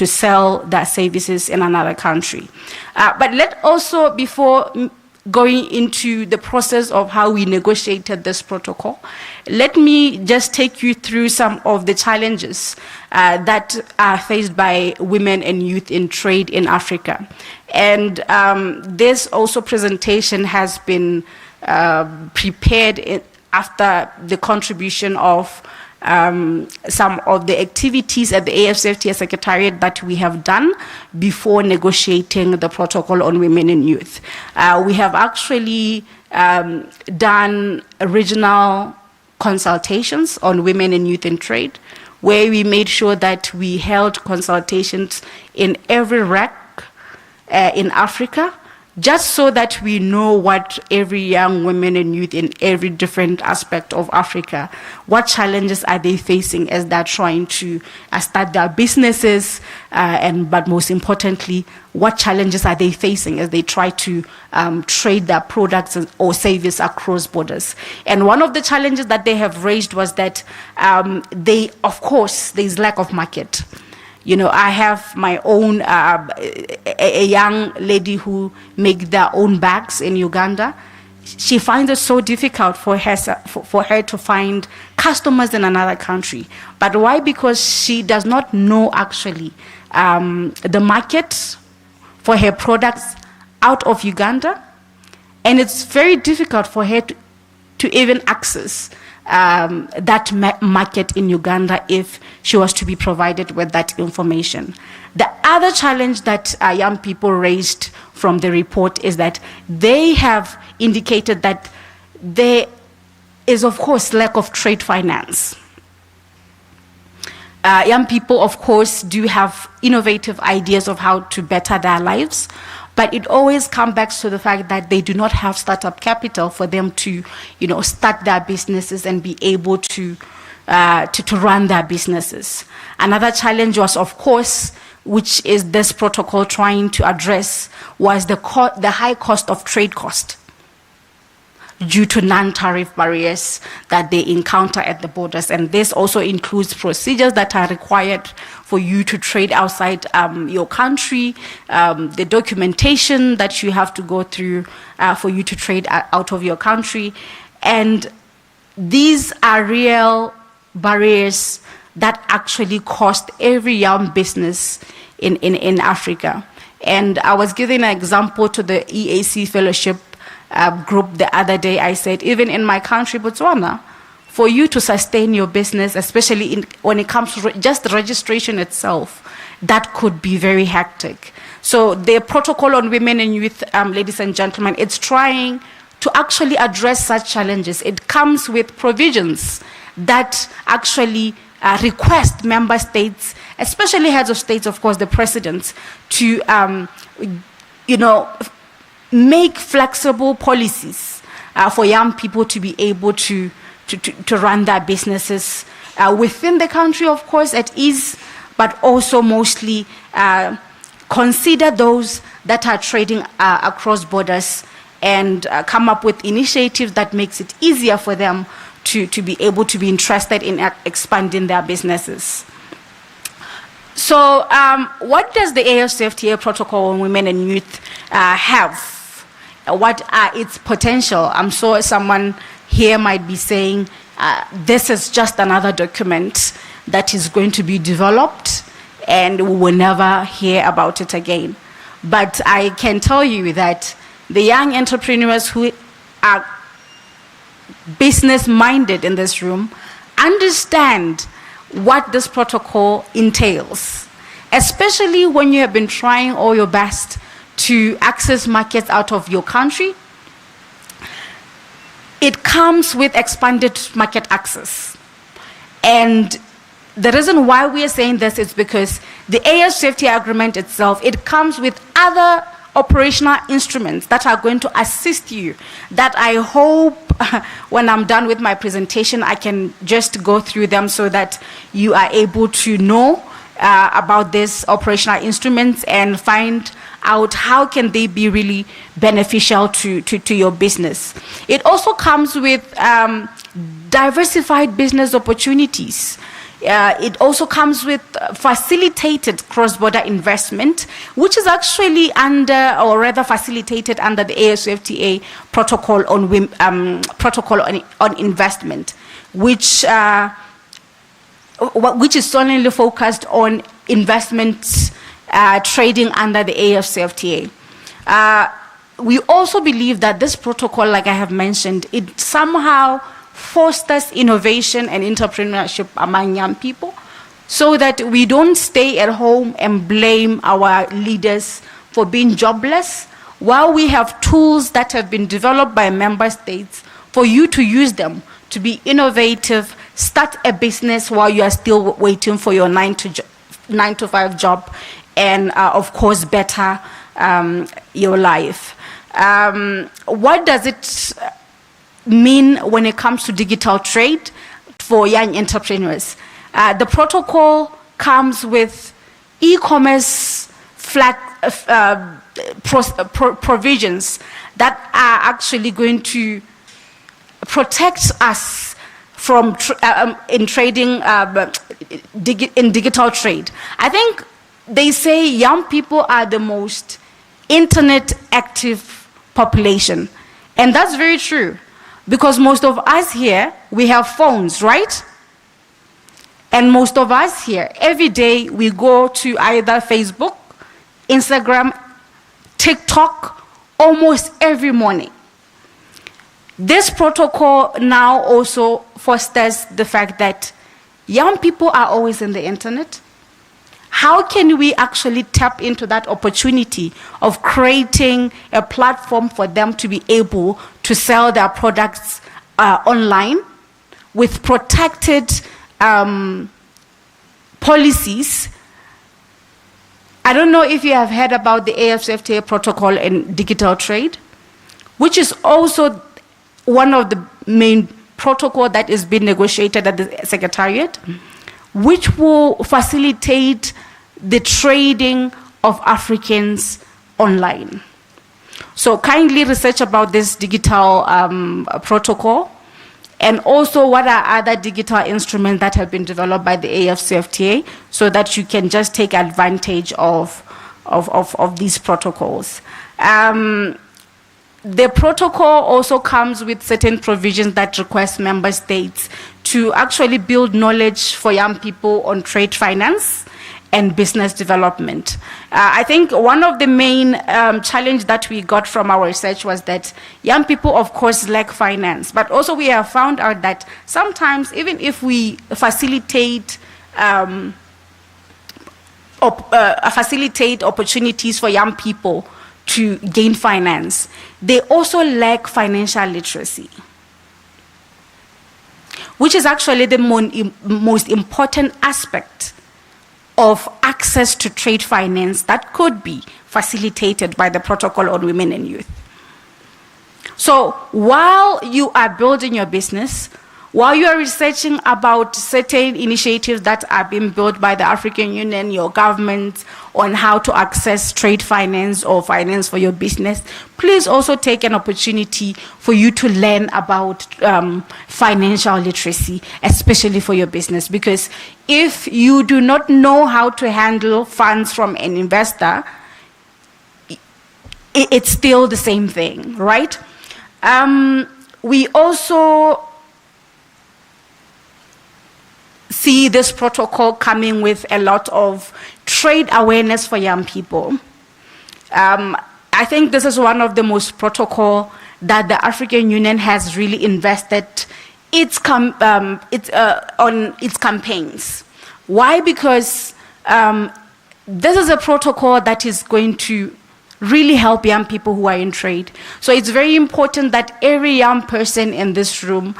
sell their services in another country. But let also, before going into the process of how we negotiated this protocol, let me just take you through some of the challenges that are faced by women and youth in trade in Africa. And this also presentation has been prepared after the contribution of some of the activities at the AFCFTA Secretariat that we have done before negotiating the protocol on women and youth. We have actually done regional consultations on women and youth in trade, where we made sure that we held consultations in every REC in Africa, just so that we know what every young woman and youth in every different aspect of Africa, what challenges are they facing as they're trying to start their businesses, but most importantly, what challenges are they facing as they try to trade their products or services across borders. And one of the challenges that they have raised was that of course, there's lack of market. I have my own, a young lady who makes their own bags in Uganda. She finds it so difficult for her to find customers in another country. But why? Because she does not know actually the market for her products out of Uganda. And it's very difficult for her to even access that market in Uganda if she was to be provided with that information. The other challenge that young people raised from the report is that they have indicated that there is, of course, lack of trade finance. Young people, of course, do have innovative ideas of how to better their lives, but it always comes back to the fact that they do not have startup capital for them to, start their businesses and be able to run their businesses. Another challenge was, of course, which is this protocol trying to address, was the high cost of trade cost due to non-tariff barriers that they encounter at the borders. And this also includes procedures that are required for you to trade outside your country, the documentation that you have to go through for you to trade out of your country. And these are real barriers that actually cost every young business in Africa. And I was giving an example to the EAC fellowship group the other day. I said, even in my country, Botswana, for you to sustain your business, especially when it comes to just the registration itself, that could be very hectic. So the protocol on women and youth, ladies and gentlemen, it's trying to actually address such challenges. It comes with provisions that actually request member states, especially heads of states, of course, the presidents, to make flexible policies for young people to be able to run their businesses within the country, of course, at ease, but also mostly consider those that are trading across borders and come up with initiatives that makes it easier for them to be able to be interested in expanding their businesses. So what does the AFCFTA Protocol on Women and Youth have? What are its potential? I'm sure someone here might be saying, this is just another document that is going to be developed and we will never hear about it again. But I can tell you that the young entrepreneurs who are business-minded in this room understand what this protocol entails, especially when you have been trying all your best to access markets out of your country. It comes with expanded market access. And the reason why we are saying this is because the AFCFTA agreement itself, it comes with other operational instruments that are going to assist you, that I hope when I'm done with my presentation, I can just go through them so that you are able to know about these operational instruments and find out how can they be really beneficial to your business. It also comes with diversified business opportunities. It also comes with facilitated cross-border investment, which is actually under, or rather facilitated under the AFCFTA protocol on investment, which is solely focused on investments trading under the AFCFTA. We also believe that this protocol, like I have mentioned, it somehow fosters innovation and entrepreneurship among young people so that we don't stay at home and blame our leaders for being jobless, while we have tools that have been developed by member states for you to use them to be innovative, start a business while you are still waiting for your 9 to 5 job, and of course better your life. What does it mean when it comes to digital trade for young entrepreneurs? The protocol comes with e-commerce provisions that are actually going to protect us from in trading in digital trade. I think they say young people are the most internet active population, and that's very true. Because most of us here, we have phones, right? And most of us here, every day we go to either Facebook, Instagram, TikTok, almost every morning. This protocol now also fosters the fact that young people are always in the internet. How can we actually tap into that opportunity of creating a platform for them to be able to sell their products online with protected policies? I don't know if you have heard about the AFCFTA protocol in digital trade, which is also one of the main protocol that is being negotiated at the Secretariat, which will facilitate the trading of Africans online. So kindly research about this digital protocol, and also what are other digital instruments that have been developed by the AFCFTA, so that you can just take advantage of these protocols. The protocol also comes with certain provisions that request member states to actually build knowledge for young people on trade finance and business development. I think one of the main challenge that we got from our research was that young people, of course, lack finance, but also we have found out that sometimes even if we facilitate opportunities for young people to gain finance, they also lack financial literacy, which is actually the most important aspect of access to trade finance that could be facilitated by the Protocol on Women and Youth. So while you are building your business, while you are researching about certain initiatives that are being built by the African Union, your government, on how to access trade finance or finance for your business, please also take an opportunity for you to learn about financial literacy, especially for your business. Because if you do not know how to handle funds from an investor, it's still the same thing, right? We also see this protocol coming with a lot of trade awareness for young people. I think this is one of the most protocol that the African Union has really invested on its campaigns. Why? Because this is a protocol that is going to really help young people who are in trade. So it's very important that every young person in this room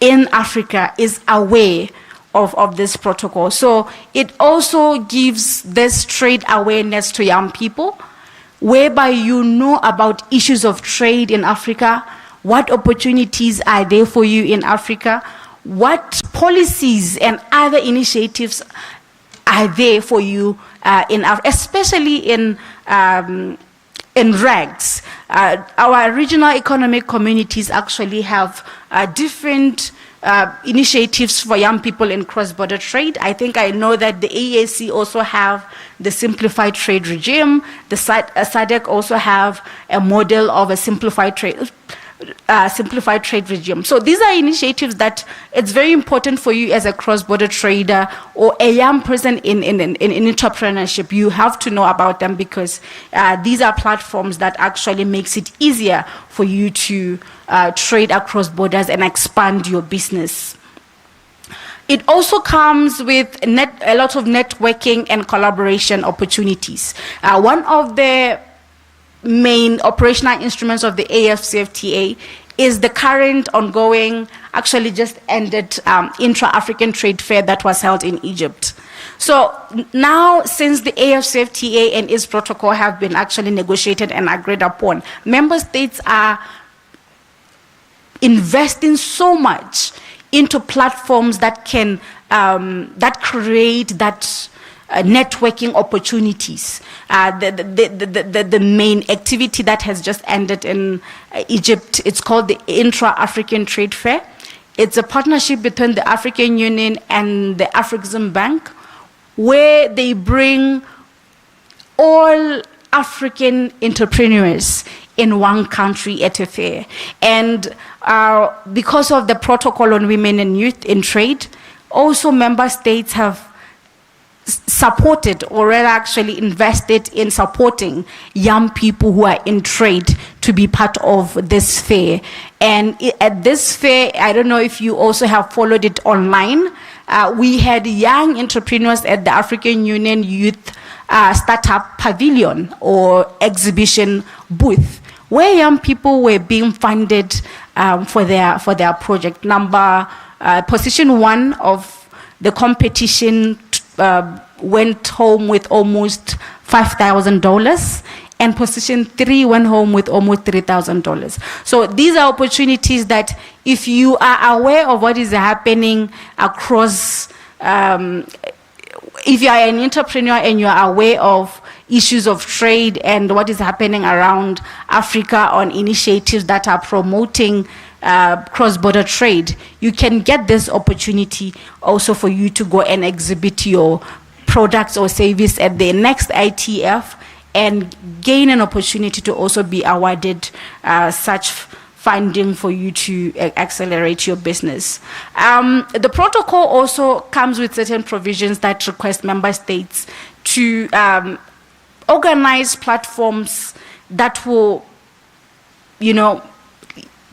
in Africa is aware of this protocol. So it also gives this trade awareness to young people, whereby you know about issues of trade in Africa, what opportunities are there for you in Africa, what policies and other initiatives are there for you in Africa, especially in REGs. Our regional economic communities actually have different initiatives for young people in cross-border trade. I know that the AAC also have the simplified trade regime. The SADC also have a model of a simplified trade regime. So these are initiatives that it's very important for you as a cross-border trader or a young person in entrepreneurship. You have to know about them because these are platforms that actually makes it easier for you to trade across borders and expand your business. It also comes with a lot of networking and collaboration opportunities. One of the main operational instruments of the AFCFTA is the current ongoing, actually just ended intra-African trade fair that was held in Egypt. So now, since the AFCFTA and its protocol have been actually negotiated and agreed upon, member states are investing so much into platforms that can that create that networking opportunities. The main activity that has just ended in Egypt, it's called the Intra-African Trade Fair. It's a partnership between the African Union and the Afrexim Bank, where they bring all African entrepreneurs in one country at a fair. And because of the Protocol on Women and Youth in Trade, also member states have supported or rather actually invested in supporting young people who are in trade to be part of this fair. And at this fair, I don't know if you also have followed it online, we had young entrepreneurs at the African Union Youth Startup Pavilion or exhibition booth, where young people were being funded for their project. Position 1 of the competition went home with almost $5,000, and position 3 went home with almost $3,000. So these are opportunities that, if you are aware of what is happening across, if you are an entrepreneur and you are aware of issues of trade and what is happening around Africa on initiatives that are promoting cross-border trade, you can get this opportunity also for you to go and exhibit your products or service at the next ITF and gain an opportunity to also be awarded such funding for you to accelerate your business. The protocol also comes with certain provisions that request member states to organize platforms that will,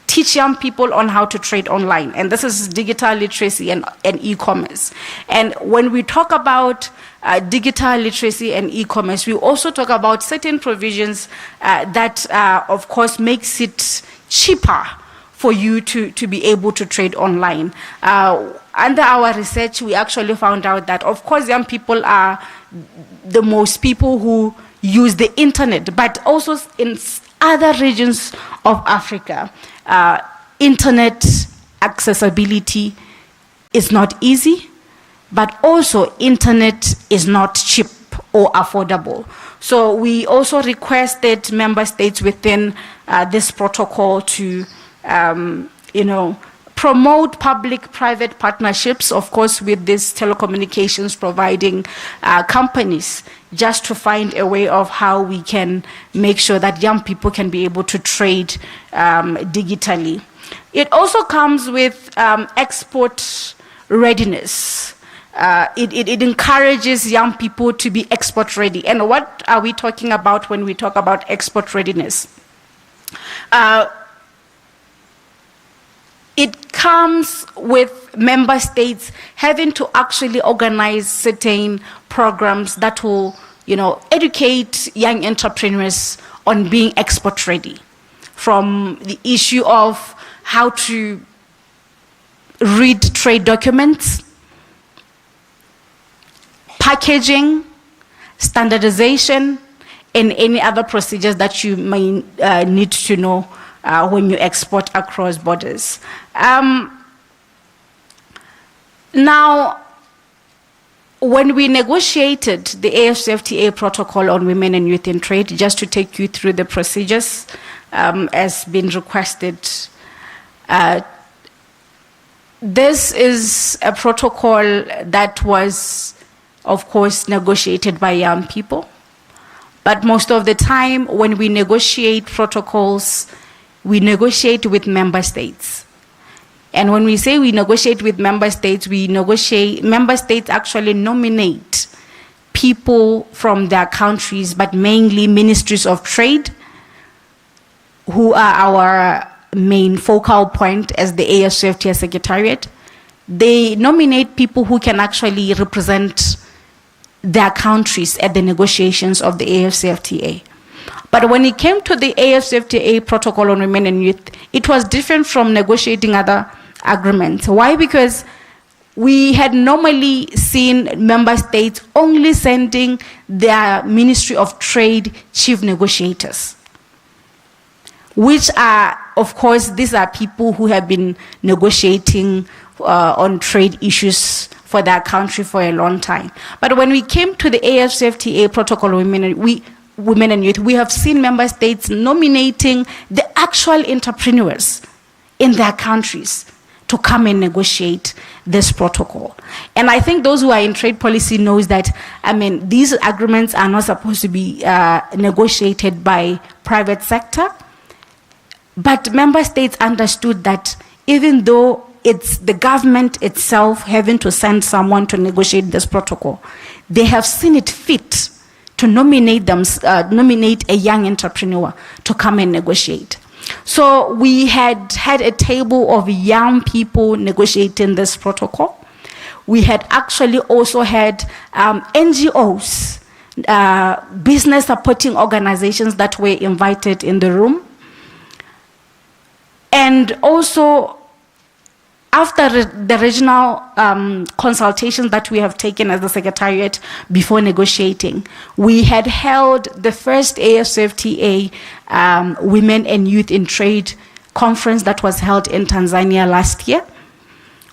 teach young people on how to trade online. And this is digital literacy and e-commerce. And when we talk about digital literacy and e-commerce, we also talk about certain provisions that, of course, makes it cheaper for you to be able to trade online. Under our research, we actually found out that, of course, young people are the most people who use the internet, but also in other regions of Africa, internet accessibility is not easy, but also internet is not cheap or affordable. So we also requested member states within this protocol to, promote public-private partnerships, of course, with these telecommunications providing companies, just to find a way of how we can make sure that young people can be able to trade digitally. It also comes with export readiness. It encourages young people to be export ready. And what are we talking about when we talk about export readiness? It comes with member states having to actually organize certain programs that will, educate young entrepreneurs on being export ready. From the issue of how to read trade documents, packaging, standardization, and any other procedures that you may need to know when you export across borders. Now, when we negotiated the AFCFTA protocol on women and youth in trade, just to take you through the procedures as been requested, this is a protocol that was, of course, negotiated by young people. But most of the time, when we negotiate protocols, we negotiate with member states. And when we say we negotiate with member states, member states actually nominate people from their countries, but mainly ministries of trade, who are our main focal point as the AFCFTA Secretariat. They nominate people who can actually represent their countries at the negotiations of the AFCFTA. But when it came to the AFCFTA protocol on women and youth, it was different from negotiating other agreements. Why? Because we had normally seen member states only sending their Ministry of Trade chief negotiators, which are, of course, these are people who have been negotiating on trade issues for their country for a long time. But when we came to the AFCFTA protocol on women and youth, we have seen member states nominating the actual entrepreneurs in their countries to come and negotiate this protocol. And I think those who are in trade policy knows that, these agreements are not supposed to be negotiated by private sector. But member states understood that even though it's the government itself having to send someone to negotiate this protocol, they have seen it fit to nominate a young entrepreneur to come and negotiate. So we had a table of young people negotiating this protocol. We had actually also had NGOs, business supporting organizations that were invited in the room. And also, after the regional consultations that we have taken as the Secretariat before negotiating, we had held the first AFCFTA Women and Youth in Trade conference that was held in Tanzania last year,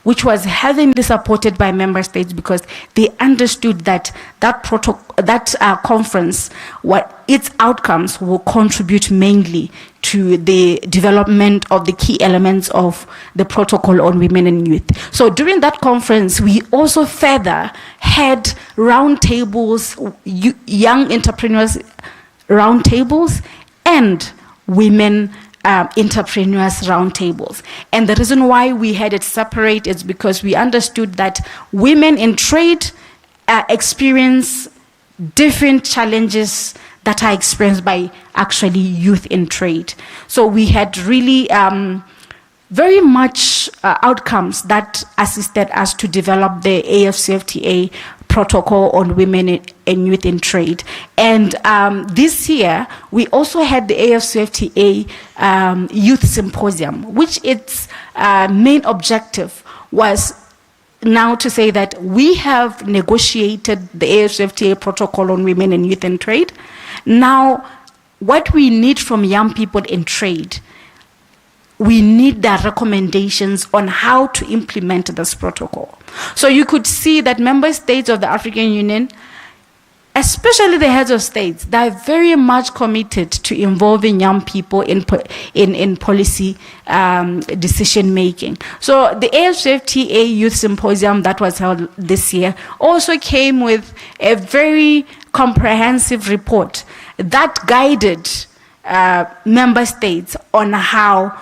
which was heavily supported by member states because they understood that conference, its outcomes will contribute mainly to the development of the key elements of the protocol on women and youth. So during that conference, we also further had roundtables, young entrepreneurs roundtables, and women entrepreneurs roundtables. And the reason why we had it separate is because we understood that women in trade experience different challenges that are experienced by actually youth in trade. So we had really very much outcomes that assisted us to develop the AFCFTA protocol on women and youth in trade. And this year, we also had the AFCFTA Youth Symposium, which its main objective was now to say that we have negotiated the AFCFTA protocol on women and youth in trade. Now, what we need from young people in trade, we need their recommendations on how to implement this protocol. So you could see that member states of the African Union, especially the heads of states, they're very much committed to involving young people in policy decision making. So the AFCFTA Youth Symposium that was held this year also came with a very comprehensive report that guided member states on how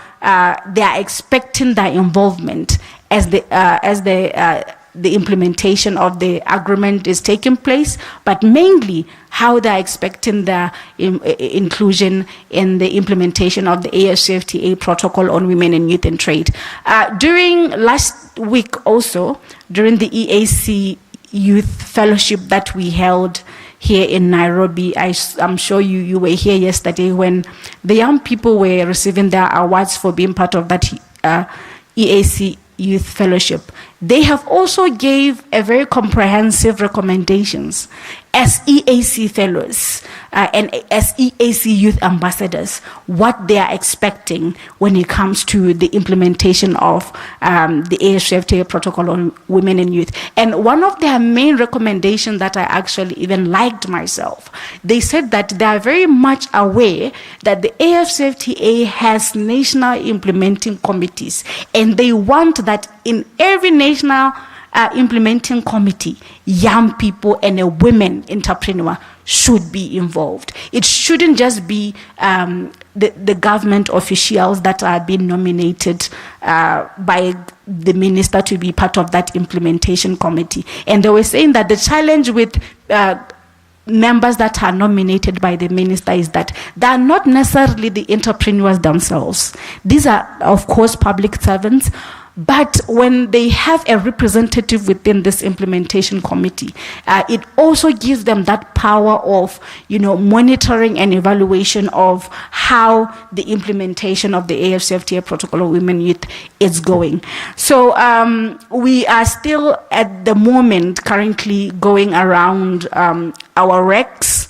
they are expecting their involvement as the implementation of the agreement is taking place, but mainly how they are expecting the inclusion in the implementation of the AFCFTA protocol on women and youth in trade. During last week also, during the EAC Youth Fellowship that we held here in Nairobi, I'm sure you were here yesterday when the young people were receiving their awards for being part of that EAC Youth Fellowship. They have also gave a very comprehensive recommendations as EAC fellows and as EAC youth ambassadors, what they are expecting when it comes to the implementation of the AFCFTA protocol on women and youth. And one of their main recommendations that I actually even liked myself, they said that they are very much aware that the AFCFTA has national implementing committees, and they want that in every national implementing committee, young people and a women entrepreneur should be involved. It shouldn't just be the government officials that are being nominated by the minister to be part of that implementation committee. And they were saying that the challenge with members that are nominated by the minister is that they are not necessarily the entrepreneurs themselves. These are, of course, public servants. But when they have a representative within this implementation committee, it also gives them that power of, monitoring and evaluation of how the implementation of the AFCFTA protocol of women and youth is going. So we are still at the moment currently going around our recs,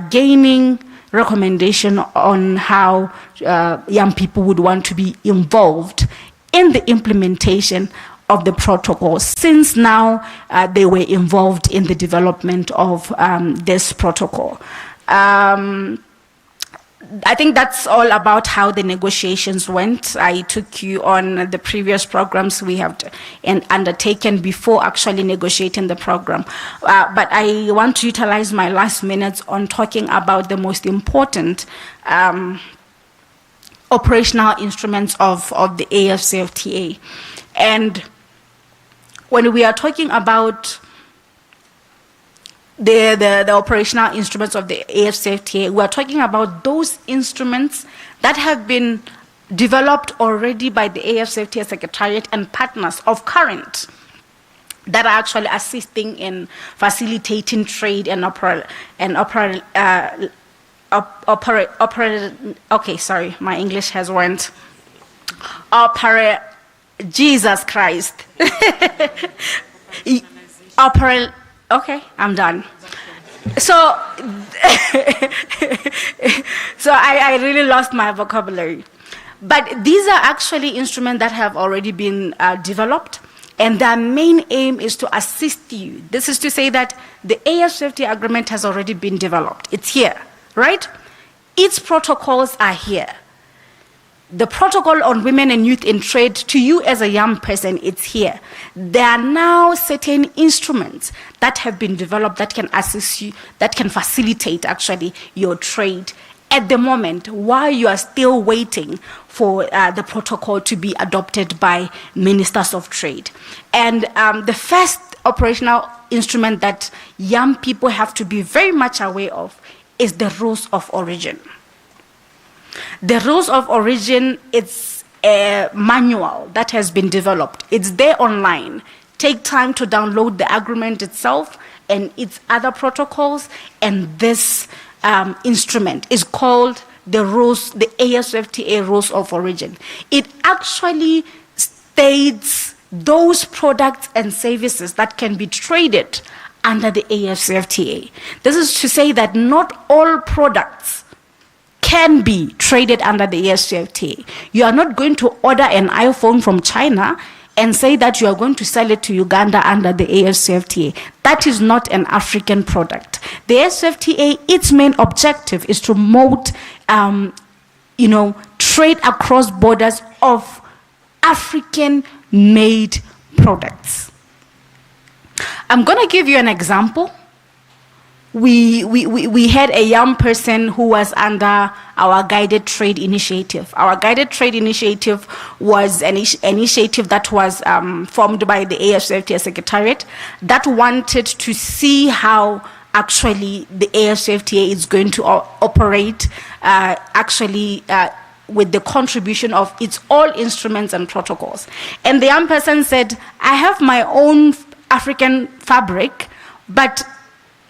gaining recommendation on how young people would want to be involved in the implementation of the protocol, since now they were involved in the development of this protocol. I think that's all about how the negotiations went. I took you on the previous programs we have undertaken before actually negotiating the program. But I want to utilize my last minutes on talking about the most important operational instruments of the AFCFTA. And when we are talking about the operational instruments of the AFCFTA, we are talking about those instruments that have been developed already by the AFCFTA Secretariat and partners of current that are actually assisting in facilitating trade and okay, sorry, my English has went. Jesus Christ. Okay, I'm done. So, I really lost my vocabulary. But these are actually instruments that have already been developed, and their main aim is to assist you. This is to say that the AFCFTA agreement has already been developed. It's here. Right? Its protocols are here. The protocol on women and youth in trade, to you as a young person, it's here. There are now certain instruments that have been developed that can assist you, that can facilitate actually your trade at the moment while you are still waiting for the protocol to be adopted by ministers of trade. And the first operational instrument that young people have to be very much aware of is the rules of origin. The rules of origin, it's a manual that has been developed. It's there online. Take time to download the agreement itself and its other protocols, and this instrument is called the rules, the ASFTA rules of origin. It actually states those products and services that can be traded under the ASFTA. This is to say that not all products can be traded under the ASFTA. You are not going to order an iPhone from China and say that you are going to sell it to Uganda under the ASFTA. That is not an African product. The ASFTA, its main objective is to promote, trade across borders of African-made products. I'm going to give you an example. We had a young person who was under our guided trade initiative. Our guided trade initiative was an initiative that was formed by the ASFTA Secretariat that wanted to see how actually the ASFTA is going to operate with the contribution of its all instruments and protocols. And the young person said, I have my own African fabric, but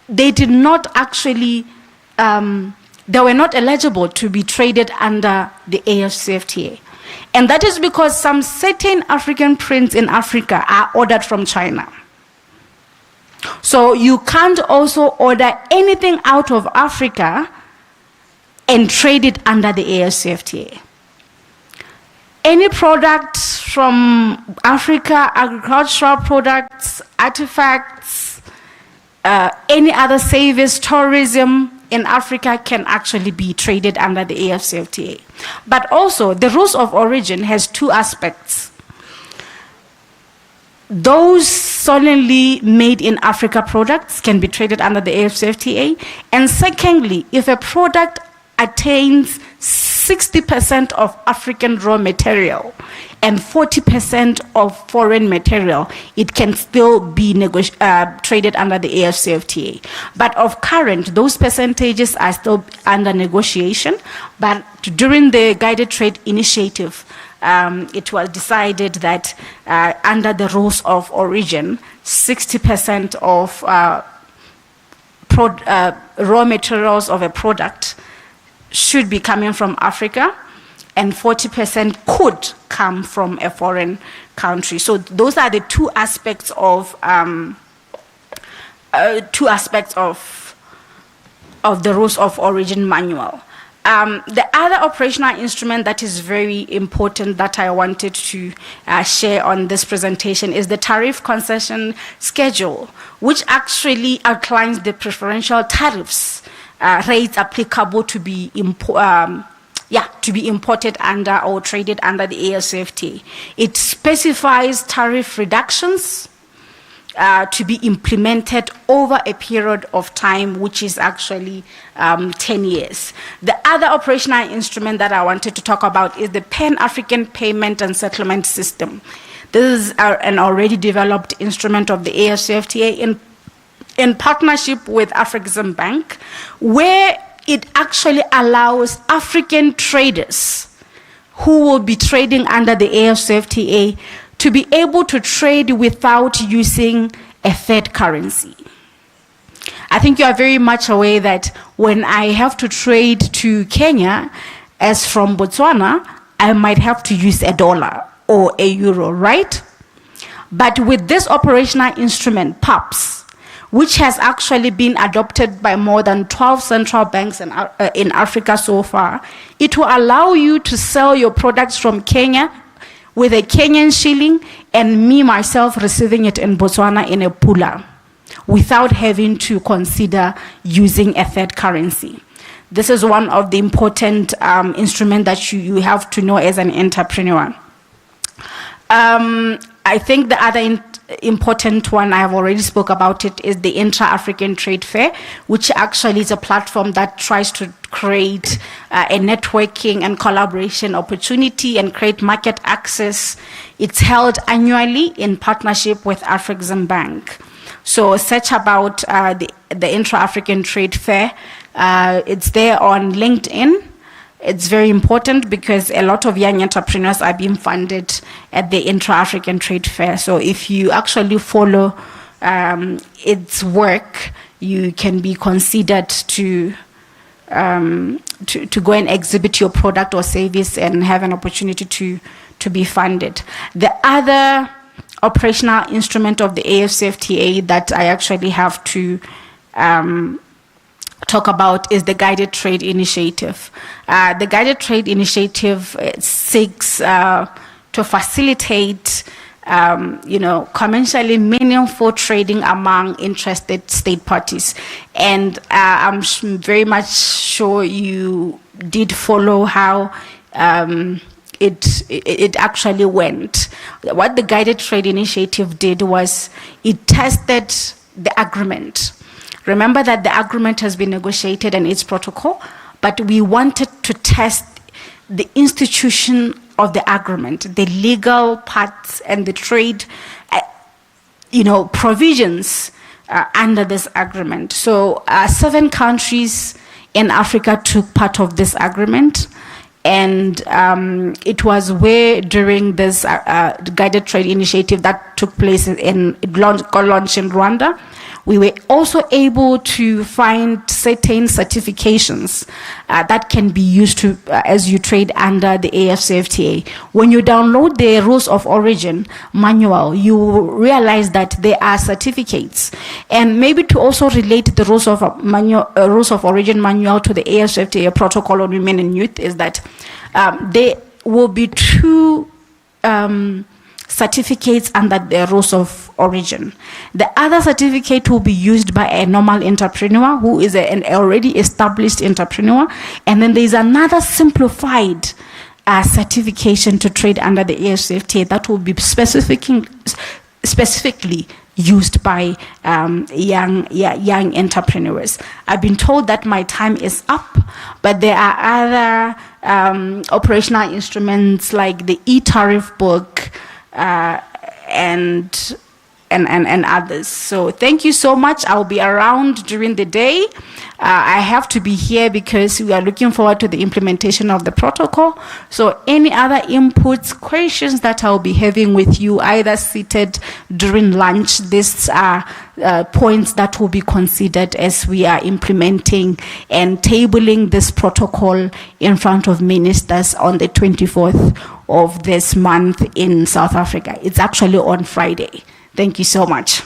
they did not actually, they were not eligible to be traded under the AFCFTA. And that is because some certain African prints in Africa are ordered from China. So you can't also order anything out of Africa and trade it under the AFCFTA. Any product from Africa, agricultural products, artifacts, any other service, tourism in Africa can actually be traded under the AFCFTA. But also, the rules of origin has two aspects. Those solely made in Africa products can be traded under the AFCFTA. And secondly, if a product attains 60% of African raw material and 40% of foreign material, it can still be traded under the AFCFTA. But of current, those percentages are still under negotiation. But during the guided trade initiative, it was decided that under the rules of origin, 60% of raw materials of a product should be coming from Africa, and 40% could come from a foreign country. So those are the two aspects of the rules of origin manual. The other operational instrument that is very important that I wanted to share on this presentation is the tariff concession schedule, which actually outlines the preferential tariffs rates applicable to be imported under or traded under the ASFTA. It specifies tariff reductions to be implemented over a period of time, which is actually 10 years. The other operational instrument that I wanted to talk about is the Pan-African Payment and Settlement System. This is an already developed instrument of the ASFTA in partnership with Afrexim Bank, where it actually allows African traders who will be trading under the AFCFTA to be able to trade without using a third currency. I think you are very much aware that when I have to trade to Kenya, as from Botswana, I might have to use a dollar or a euro, right? But with this operational instrument, PAPS, which has actually been adopted by more than 12 central banks in Africa so far, it will allow you to sell your products from Kenya with a Kenyan shilling and me, myself, receiving it in Botswana in a pula without having to consider using a third currency. This is one of the important instruments that you have to know as an entrepreneur. I think the other important one, I have already spoke about it, is the Intra-African Trade Fair, which actually is a platform that tries to create a networking and collaboration opportunity and create market access. It's held annually in partnership with Afrexim Bank. So search about the Intra-African Trade Fair. It's there on LinkedIn. It's very important because a lot of young entrepreneurs are being funded at the Intra-African Trade Fair. So if you actually follow its work, you can be considered to go and exhibit your product or service and have an opportunity to be funded. The other operational instrument of the AFCFTA that I actually have to talk about is the Guided Trade Initiative. The Guided Trade Initiative seeks to facilitate commercially meaningful trading among interested state parties. And I'm very much sure you did follow how it actually went. What the Guided Trade Initiative did was it tested the agreement. Remember that the agreement has been negotiated and its protocol, but we wanted to test the institution of the agreement, the legal parts and the trade, provisions under this agreement. So 7 countries in Africa took part of this agreement, and it was where during this guided trade initiative that took place got launched in Rwanda, we were also able to find certain certifications that can be used to as you trade under the AFCFTA. When you download the Rules of Origin manual, you realize that there are certificates. And maybe to also relate the Rules of Origin manual to the AFCFTA Protocol on Women and Youth is that there will be 2 certificates under the Rules of Origin. The other certificate will be used by a normal entrepreneur who is an already established entrepreneur, and then there is another simplified certification to trade under the AFCFTA that will be specifically used by young entrepreneurs. I've been told that my time is up, but there are other operational instruments like the e-tariff book, and others. So thank you so much. I'll be around during the day. I have to be here because we are looking forward to the implementation of the protocol. So any other inputs, questions that I'll be having with you, either seated during lunch, these are points that will be considered as we are implementing and tabling this protocol in front of ministers on the 24th of this month in South Africa. It's actually on Friday. Thank you so much.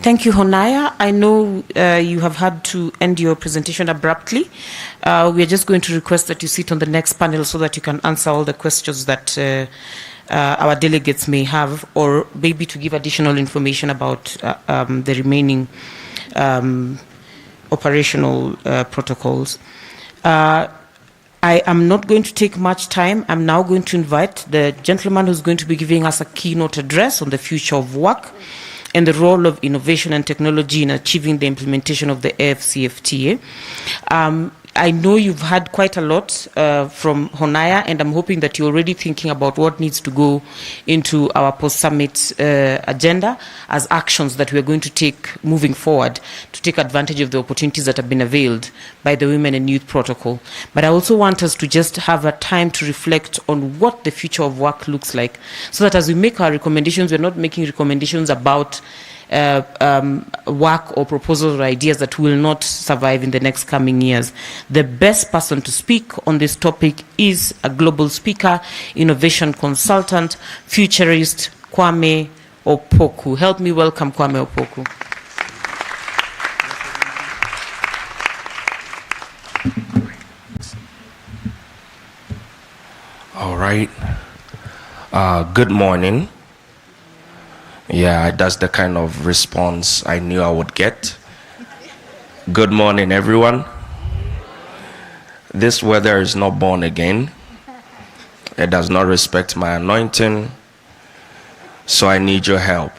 Thank you, Honaya. I know you have had to end your presentation abruptly. We are just going to request that you sit on the next panel so that you can answer all the questions that our delegates may have, or maybe to give additional information about the remaining operational protocols. I am not going to take much time. I'm now going to invite the gentleman who's going to be giving us a keynote address on the future of work and the role of innovation and technology in achieving the implementation of the AFCFTA. I know you've had quite a lot from Honaya, and I'm hoping that you're already thinking about what needs to go into our post-summit agenda as actions that we're going to take moving forward to take advantage of the opportunities that have been availed by the Women and Youth Protocol. But I also want us to just have a time to reflect on what the future of work looks like, so that as we make our recommendations, we're not making recommendations about work or proposals or ideas that will not survive in the next coming years. The best person to speak on this topic is a global speaker, innovation consultant, futurist, Kwame Opoku. Help me welcome Kwame Opoku. All right. Good morning. Yeah, that's the kind of response I knew I would get. Good morning, everyone. This weather is not born again. It does not respect my anointing. So I need your help.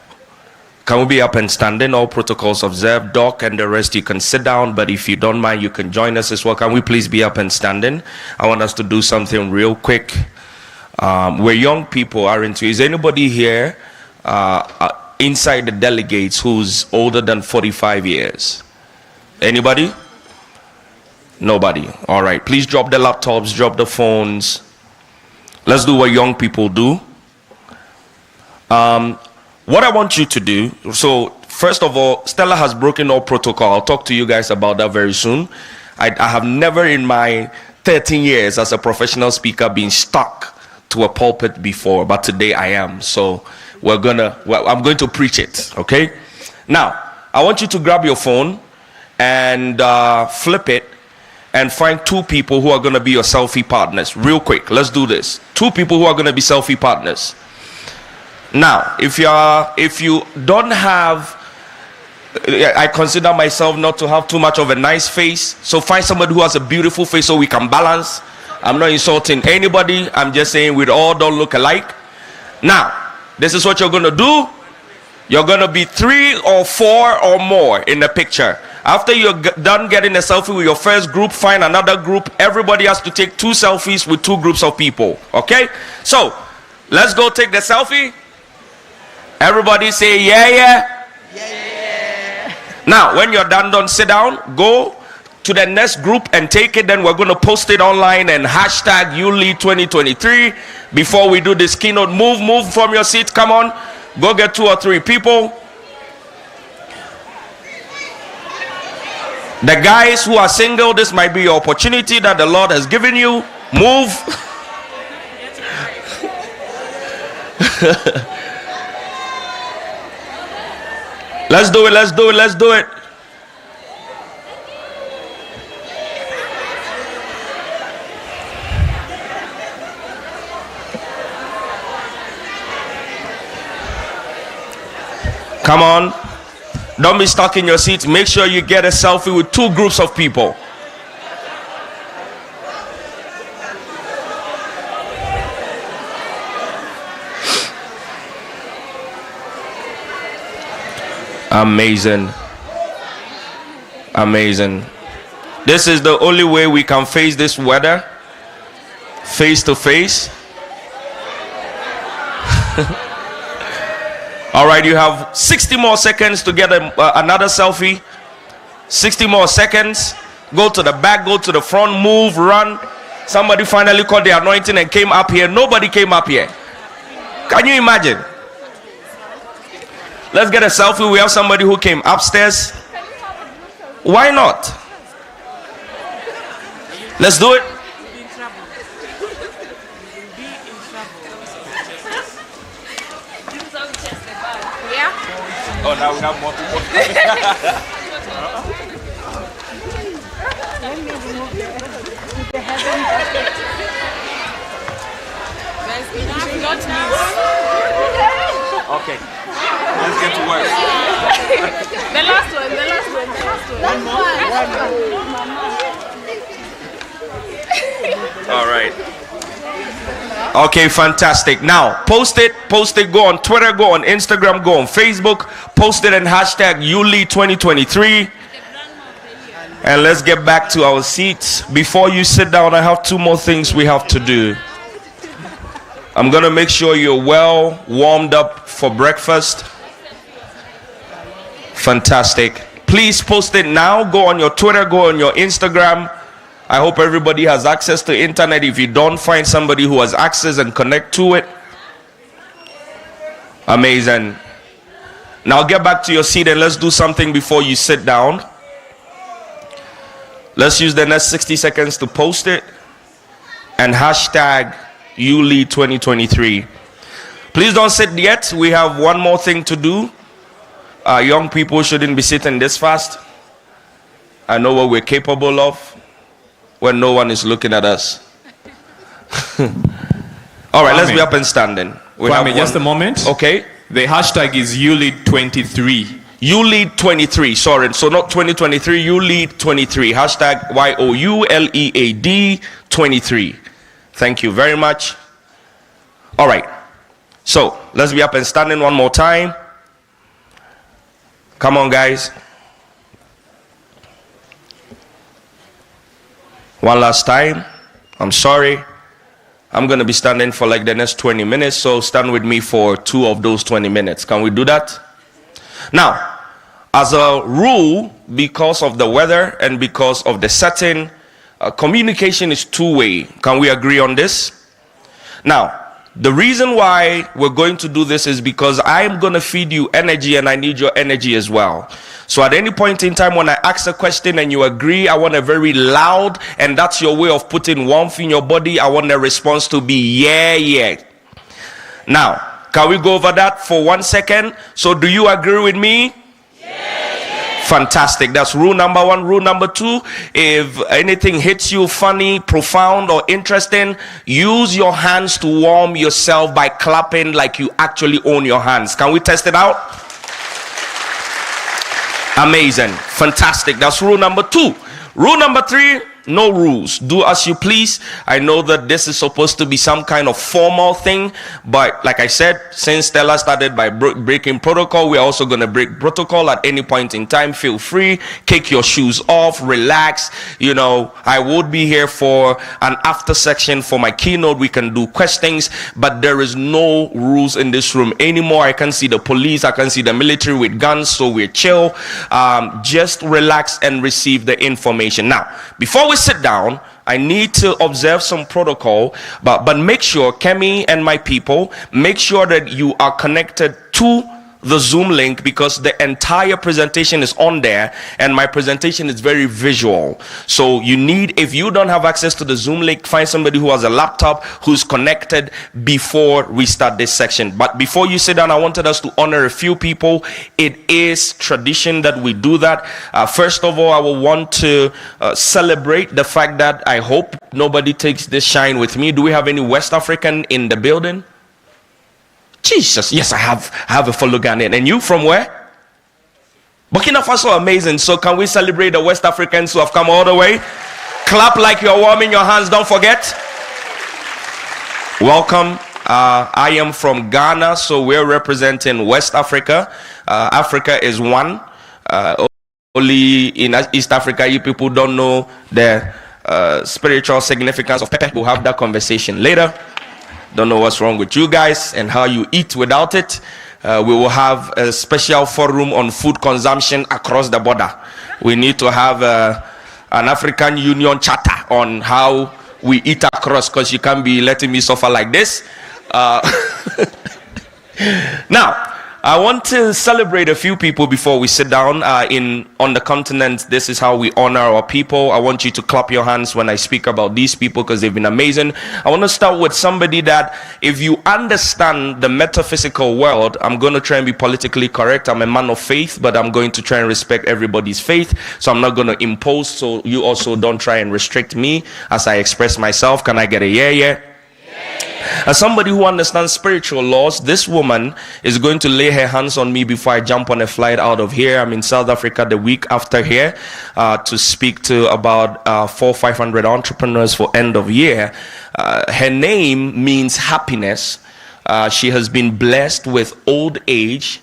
Can we be up and standing? All protocols observed. Doc and the rest, you can sit down, but if you don't mind, you can join us as well. Can we please be up and standing? I want us to do something real quick. We're young people, aren't we? Is anybody here inside the delegates who's older than 45 years? Anybody? Nobody. All right. Please drop the laptops, drop the phones. Let's do what young people do. What I want you to do, so first of all, Stella has broken all protocol. I'll talk to you guys about that very soon. I have never in my 13 years as a professional speaker been stuck to a pulpit before, but today I am. So I'm going to preach it, okay? Now, I want you to grab your phone and flip it and find 2 people who are going to be your selfie partners. Real quick, let's do this. 2 people who are going to be selfie partners. Now, if you don't have, I consider myself not to have too much of a nice face, so find somebody who has a beautiful face so we can balance. I'm not insulting anybody, I'm just saying we all don't look alike. Now, this is what you're going to do. You're going to be 3 or 4 or more in the picture. After you're done getting a selfie with your first group, find another group. Everybody has to take 2 selfies with 2 groups of people, okay? So, let's go take the selfie. Everybody say yeah, yeah. Yeah. Now, when you're done, don't sit down. Go to the next group and take it. Then we're going to post it online and hashtag YouLead 2023. Before we do this keynote, move from your seat. Come on. Go get 2 or 3 people. The guys who are single, this might be your opportunity that the Lord has given you. Move. Let's do it, let's do it, let's do it. Come on. Don't be stuck in your seats. Make sure you get a selfie with 2 groups of people. Amazing. Amazing. This is the only way we can face this weather. Face to face. All right, you have 60 more seconds to get another selfie. 60 more seconds. Go to the back, go to the front, move, run. Somebody finally caught the anointing and came up here. Nobody came up here. Can you imagine? Let's get a selfie. We have somebody who came upstairs. Why not? Let's do it. Oh, now we have more people. Okay. Let's get to work. The last one. All right. Okay, fantastic. Now, post it, go on Twitter, go on Instagram, go on Facebook, post it and hashtag YouLead 2023. And let's get back to our seats. Before you sit down, I have 2 more things we have to do. I'm going to make sure you're well warmed up for breakfast. Fantastic. Please post it now. Go on your Twitter, go on your Instagram. I hope everybody has access to internet. If you don't, find somebody who has access and connect to it. Amazing. Now get back to your seat and let's do something before you sit down. Let's use the next 60 seconds to post it and hashtag YouLead 2023. Please don't sit yet. We have one more thing to do. Young people shouldn't be sitting this fast. I know what we're capable of when no one is looking at us. All right, let's be up and standing. Just a moment. Okay. The hashtag is YouLead23. YouLead 23. Sorry, so not 2023. YouLead 23. Hashtag YouLead 23. Thank you very much. All right. So let's be up and standing one more time. Come on, guys. One last time. I'm sorry. I'm going to be standing for like the next 20 minutes. So stand with me for 2 of those 20 minutes. Can we do that? Now, as a rule, because of the weather and because of the setting, communication is two-way. Can we agree on this? Now, the reason why we're going to do this is because I'm going to feed you energy and I need your energy as well. So at any point in time when I ask a question and you agree, I want a very loud, and that's your way of putting warmth in your body. I want the response to be yeah, yeah. Now, can we go over that for 1 second? So do you agree with me? Fantastic. That's rule number 1. Rule number 2, if anything hits you funny, profound, or interesting, use your hands to warm yourself by clapping like you actually own your hands. Can we test it out? Amazing. Fantastic. That's rule number 2. Rule number 3, no rules. Do as you please. I know that this is supposed to be some kind of formal thing, but like I said, since Stella started by breaking protocol, we're also going to break protocol at any point in time. Feel free, kick your shoes off, relax. You know, I would be here for an after section for my keynote. We can do questions, but there is no rules in this room anymore. I can see the police, I can see the military with guns, so we're chill. Just relax and receive the information. Now, before we sit down, I need to observe some protocol, but make sure, Kemi and my people, make sure that you are connected to the Zoom link, because the entire presentation is on there and my presentation is very visual. So you need, if you don't have access to the Zoom link, find somebody who has a laptop who's connected before we start this section. But before you sit down, I wanted us to honor a few people. It is tradition that we do that. First of all, I will want to celebrate the fact that I hope nobody takes this shine with me. Do we have any West African in the building? Jesus, yes, I have a fellow Ghanaian. And you from where? Burkina Faso, amazing. So can we celebrate the West Africans who have come all the way? Clap like you're warming your hands, don't forget. Welcome. I am from Ghana, so we're representing West Africa. Africa is one. Only in East Africa, you people don't know the spiritual significance of pepper. We'll have that conversation later. Don't know what's wrong with you guys and how you eat without it. We will have a special forum on food consumption across the border. We need to have an African Union charter on how we eat across, because you can't be letting me suffer like this. Now, I want to celebrate a few people before we sit down. On the continent, this is how we honor our people. I want you to clap your hands when I speak about these people, because they've been amazing. I want to start with somebody that, if you understand the metaphysical world, I'm going to try and be politically correct. I'm a man of faith, but I'm going to try and respect everybody's faith. So I'm not going to impose, so you also don't try and restrict me as I express myself. Can I get a yeah? As somebody who understands spiritual laws, this woman is going to lay her hands on me before I jump on a flight out of here. I'm in South Africa the week after here to speak to about 400-500 entrepreneurs for end of year. Her name means happiness. She has been blessed with old age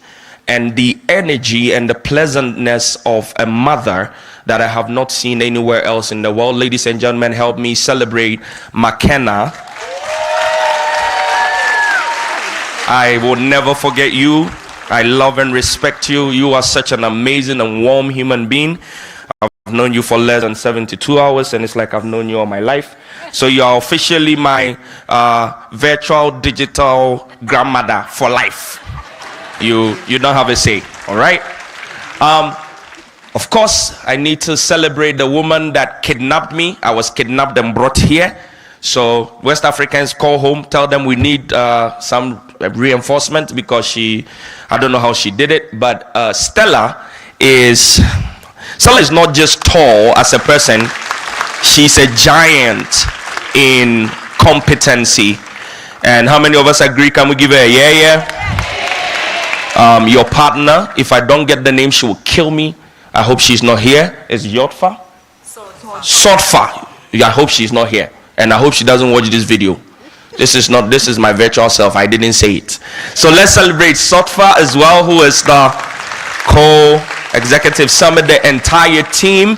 and the energy and the pleasantness of a mother that I have not seen anywhere else in the world. Ladies and gentlemen, help me celebrate McKenna. I will never forget you. I love and respect you. You are such an amazing and warm human being. I've known you for less than 72 hours, and it's like I've known you all my life. So you are officially my virtual digital grandmother for life. You don't have a say, all right? Of course, I need to celebrate the woman that kidnapped me. I was kidnapped and brought here. So West Africans, call home, tell them we need some reinforcement, because I don't know how she did it, but Stella is not just tall as a person, she's a giant in competency. And how many of us agree? Can we give her a yeah? Your partner, if I don't get the name, she will kill me. I hope she's not here. Is Yotfa? Sotfa. I hope she's not here. And I hope she doesn't watch this video. This is my virtual self. I didn't say it. So let's celebrate Sotfa as well, who is the co-executive summit, the entire team.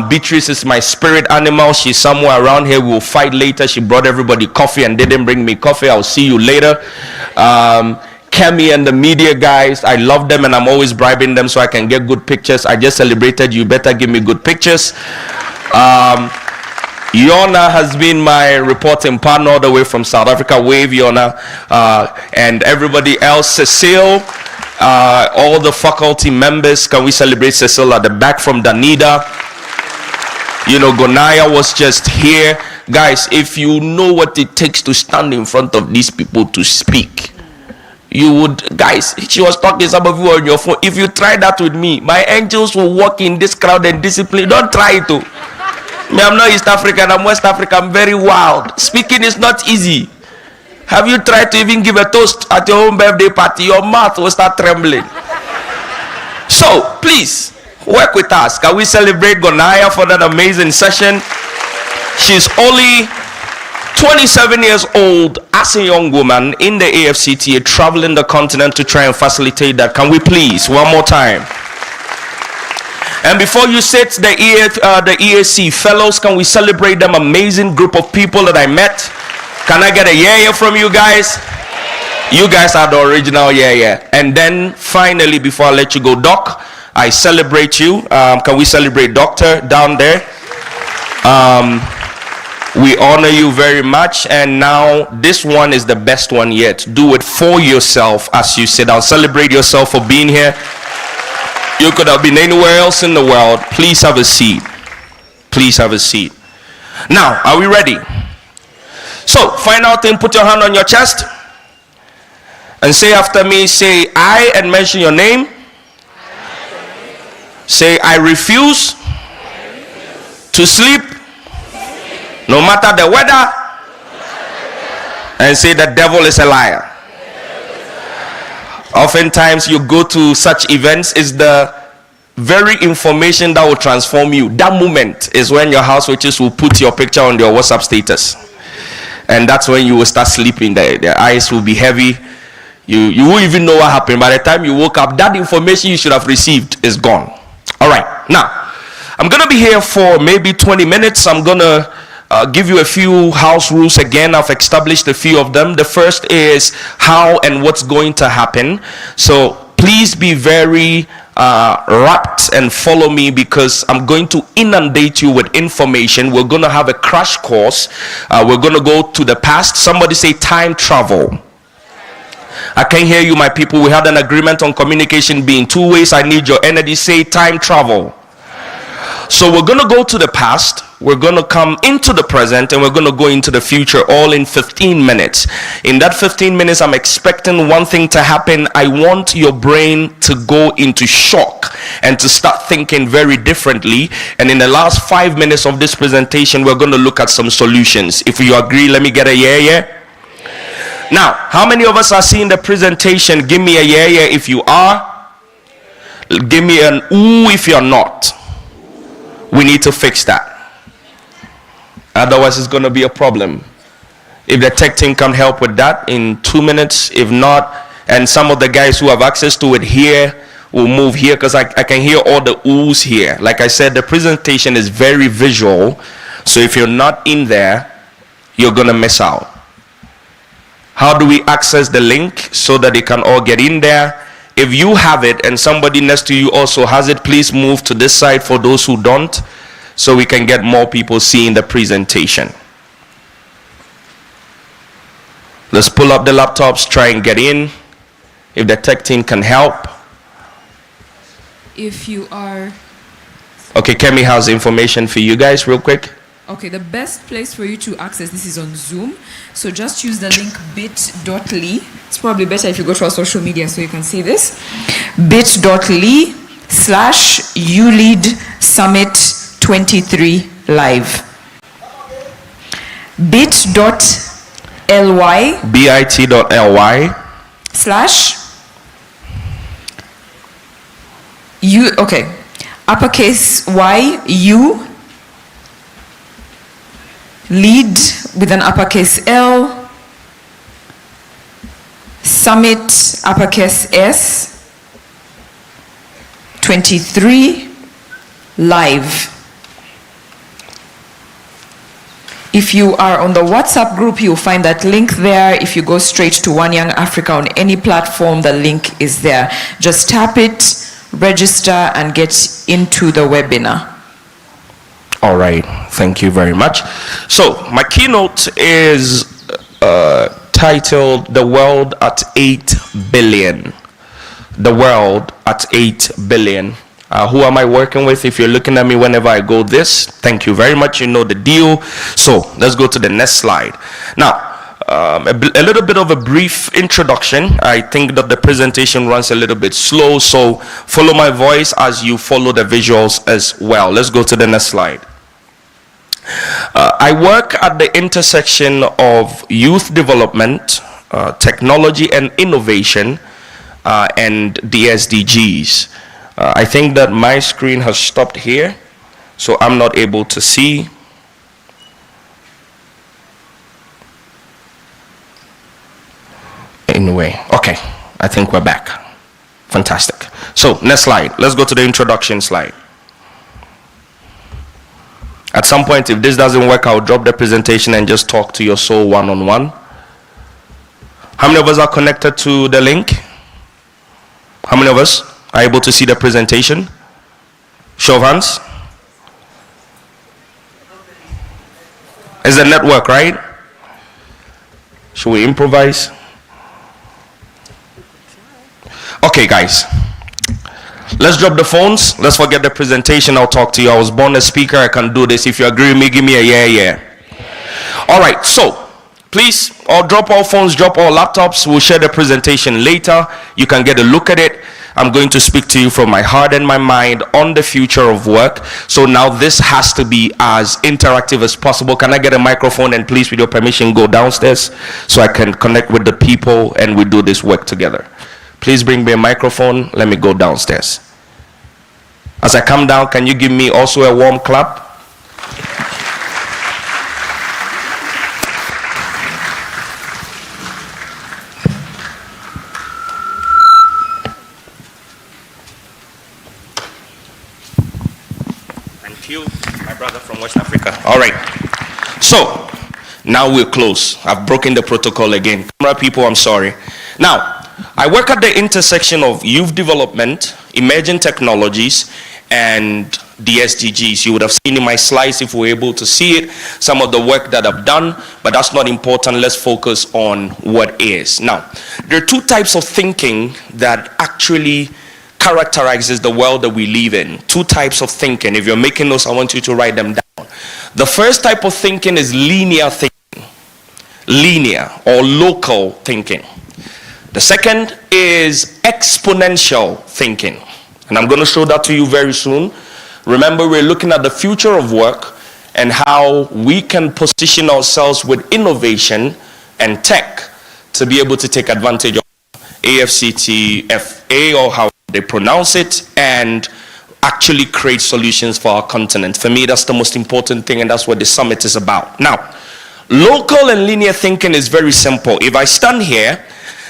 Beatrice is my spirit animal. She's somewhere around here. We'll fight later. She brought everybody coffee and didn't bring me coffee. I'll see you later. Kemi and the media guys, I love them and I'm always bribing them so I can get good pictures. I just celebrated. You better give me good pictures. Yona has been my reporting partner all the way from South Africa. Wave, Yona. And everybody else, Cecile, all the faculty members. Can we celebrate Cecile at the back from Danida? You know, Gonaya was just here. Guys, if you know what it takes to stand in front of these people to speak, you would, guys, she was talking, some of you on your phone. If you try that with me, my angels will walk in this crowd and discipline. Don't try it to. Me, I'm not East African, I'm West African. I'm very wild. Speaking is not easy. Have you tried to even give a toast at your own birthday party? Your mouth will start trembling. So, please, work with us. Can we celebrate Gonaya for that amazing session? She's only 27 years old as a young woman in the AFCTA, traveling the continent to try and facilitate that. Can we please, one more time? And before you sit, the EAC fellows, can we celebrate them? Amazing group of people that I met. Can I get a yeah from you guys? You guys are the original yeah. And then finally, before I let you go, Doc, I celebrate you. Can we celebrate Doctor down there? We honor you very much. And now this one is the best one yet. Do it for yourself as you sit down. Celebrate yourself for being here. You could have been anywhere else in the world. Please have a seat. Please have a seat. Now, are we ready? So, final thing, put your hand on your chest and say after me, say I and mention your name. Say I refuse to sleep no matter the weather, and say the devil is a liar. Oftentimes you go to such events, is the very information that will transform you. That moment is when your house witches will put your picture on your WhatsApp status, and that's when you will start sleeping. Their eyes will be heavy. You won't even know what happened. By the time you woke up, that information you should have received is gone. All right, now I'm gonna be here for maybe 20 minutes. I'm gonna give you a few house rules again. I've established a few of them. The first is how and what's going to happen. So please be very rapt and follow me, because I'm going to inundate you with information. We're going to have a crash course. We're going to go to the past. Somebody say time travel. I can't hear you, my people. We had an agreement on communication being 2 ways. I need your energy. Say time travel. So we're going to go to the past, we're going to come into the present, and we're going to go into the future, all in 15 minutes. In that 15 minutes, I'm expecting one thing to happen. I want your brain to go into shock and to start thinking very differently. And in the last 5 minutes of this presentation, we're going to look at some solutions. If you agree, let me get a yeah. Now, how many of us are seeing the presentation? Give me a yeah if you are. Give me an ooh if you're not. We need to fix that. Otherwise, it's going to be a problem. If the tech team can help with that in 2 minutes, if not, and some of the guys who have access to it here will move here, because I can hear all the oohs here. Like I said, the presentation is very visual. So if you're not in there, you're going to miss out. How do we access the link so that they can all get in there? If you have it and somebody next to you also has it, please move to this side for those who don't, so we can get more people seeing the presentation. Let's pull up the laptops, try and get in. If the tech team can help. If you are... Okay, Kemi has information for you guys real quick. Okay, the best place for you to access this is on Zoom. So just use the link bit.ly. It's probably better if you go to our social media so you can see this. bit.ly/YouLead Summit 23 live. bit.ly bit.ly / okay, uppercase YU lead with an uppercase L Summit uppercase S 23 live. If you are on the WhatsApp group, you'll find that link there. If you go straight to One Young Africa on any platform, the link is there. Just tap it, register, and get into the webinar. All right, thank you very much. So my keynote is titled "The World at 8 Billion." The world at 8 billion. Who am I working with? If you're looking at me whenever I go this, thank you very much. You know the deal. So let's go to the next slide. Now, a little bit of a brief introduction. I think that the presentation runs a little bit slow, so follow my voice as you follow the visuals as well. Let's go to the next slide. I work at the intersection of youth development, technology and innovation, and the SDGs. I think that my screen has stopped here, so I'm not able to see. Anyway, okay, I think we're back. Fantastic. So, next slide. Let's go to the introduction slide. At some point, if this doesn't work, I'll drop the presentation and just talk to your soul one-on-one. How many of us are connected to the link? How many of us are able to see the presentation? Show of hands. It's the network, right? Should we improvise? Okay, guys. Let's drop the phones. Let's forget the presentation. I'll talk to you. I was born a speaker. I can do this. If you agree with me, give me a yeah. All right. So, please, all drop all phones, drop all laptops. We'll share the presentation later. You can get a look at it. I'm going to speak to you from my heart and my mind on the future of work. So now this has to be as interactive as possible. Can I get a microphone and please, with your permission, go downstairs so I can connect with the people and we do this work together. Please bring me a microphone. Let me go downstairs. As I come down, can you give me also a warm clap? Thank you, my brother from West Africa. All right. So, now we're close. I've broken the protocol again. Camera people, I'm sorry. Now, I work at the intersection of youth development, emerging technologies, and the SDGs. You would have seen in my slides, if we're able to see it, some of the work that I've done, but that's not important. Let's focus on what is. Now, there are two types of thinking that actually characterizes the world that we live in. Two types of thinking. If you're making those, I want you to write them down. The first type of thinking is linear thinking. Linear or local thinking. The second is exponential thinking. And I'm going to show that to you very soon. Remember, we're looking at the future of work and how we can position ourselves with innovation and tech to be able to take advantage of AFCTFA, or how they pronounce it, and actually create solutions for our continent. For me, that's the most important thing, and that's what the summit is about. Now, local and linear thinking is very simple. If I stand here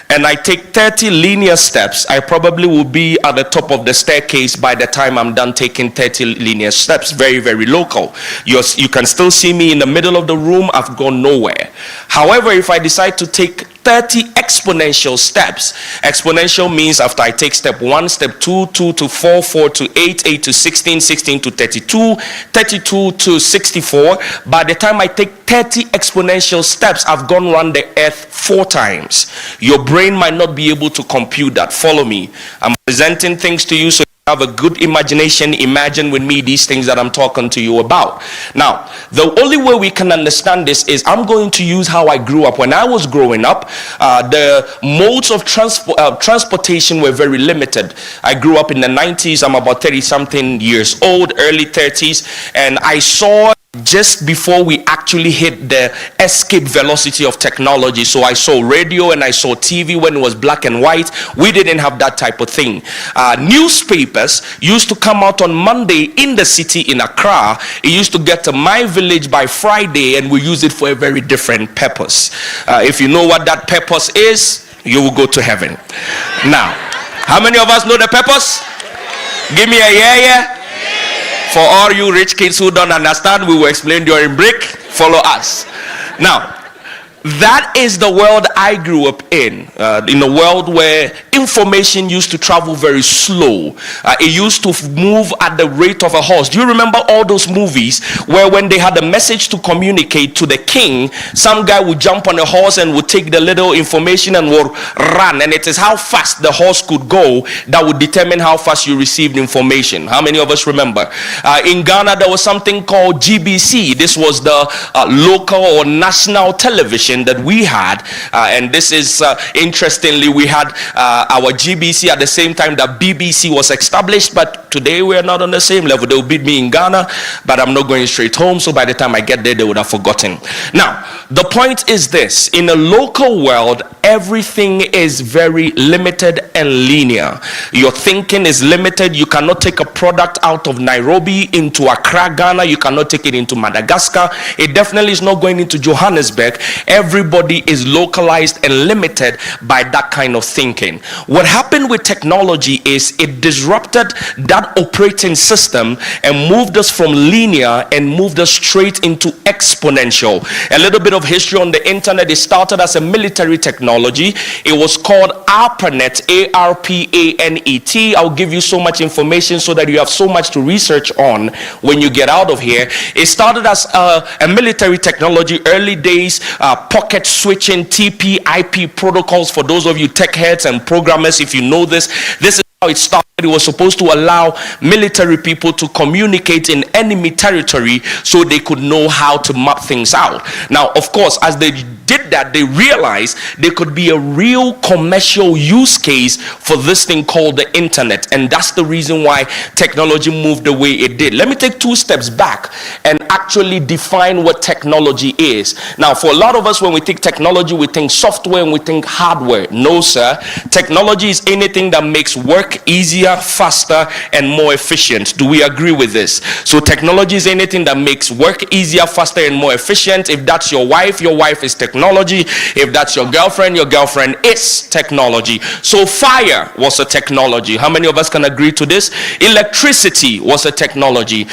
and I take 30 linear steps, I probably will be at the top of the staircase by the time I'm done taking 30 linear steps. Very, very local. You can still see me in the middle of the room. I've gone nowhere. However, if I decide to take 30 exponential steps. Exponential means after I take step 1, step 2, 2 to 4, 4 to 8, 8 to 16, 16 to 32, 32 to 64. By the time I take 30 exponential steps, I've gone around the earth 4 times. Your brain might not be able to compute that. Follow me. I'm presenting things to you so you have a good imagination. Imagine with me these things that I'm talking to you about. Now, the only way we can understand this is I'm going to use how I grew up. When I was growing up, the modes of transportation were very limited. I grew up in the 90s. I'm about 30-something years old, early 30s, and I saw just before we actually hit the escape velocity of technology. So I saw radio and I saw TV when it was black and white. We didn't have that type of thing. Newspapers used to come out on Monday in the city in Accra. It used to get to my village by Friday, and we use it for a very different purpose. If you know what that purpose is, you will go to heaven. Now, how many of us know the purpose? Give me a yeah. For all you rich kids who don't understand, we will explain during break. Follow us. Now, that is the world I grew up in a world where information used to travel very slow. It used to move at the rate of a horse. Do you remember all those movies where when they had a message to communicate to the king, some guy would jump on a horse and would take the little information and would run, and it is how fast the horse could go that would determine how fast you received information. How many of us remember? In Ghana, there was something called GBC. This was the local or national television that we had, and this is interestingly, we had our GBC at the same time that BBC was established, but today we are not on the same level. They will beat me in Ghana, but I'm not going straight home, so by the time I get there, they would have forgotten. Now, the point is this: in a local world, everything is very limited and linear. Your thinking is limited. You cannot take a product out of Nairobi into Accra, Ghana. You cannot take it into Madagascar. It definitely is not going into Johannesburg. Everybody is localized and limited by that kind of thinking. What happened with technology is it disrupted that operating system and moved us from linear and moved us straight into exponential. A little bit of history on the internet. It started as a military technology. It was called ARPANET, ARPANET. I'll give you so much information so that you have so much to research on when you get out of here. It started as a military technology, early days, pocket switching, TP, IP protocols. For those of you tech heads and programmers, if you know this is how it started. It was supposed to allow military people to communicate in enemy territory so they could know how to map things out. Now, of course, as they did that, they realized there could be a real commercial use case for this thing called the internet, and that's the reason why technology moved the way it did. Let me take 2 steps back and actually define what technology is. Now, for a lot of us, when we think technology, we think software and we think hardware. No, sir. Technology is anything that makes work easier, faster, and more efficient. Do we agree with this? So technology is anything that makes work easier, faster, and more efficient. If that's your wife is technology. If that's your girlfriend is technology. So fire was a technology. How many of us can agree to this? Electricity was a technology.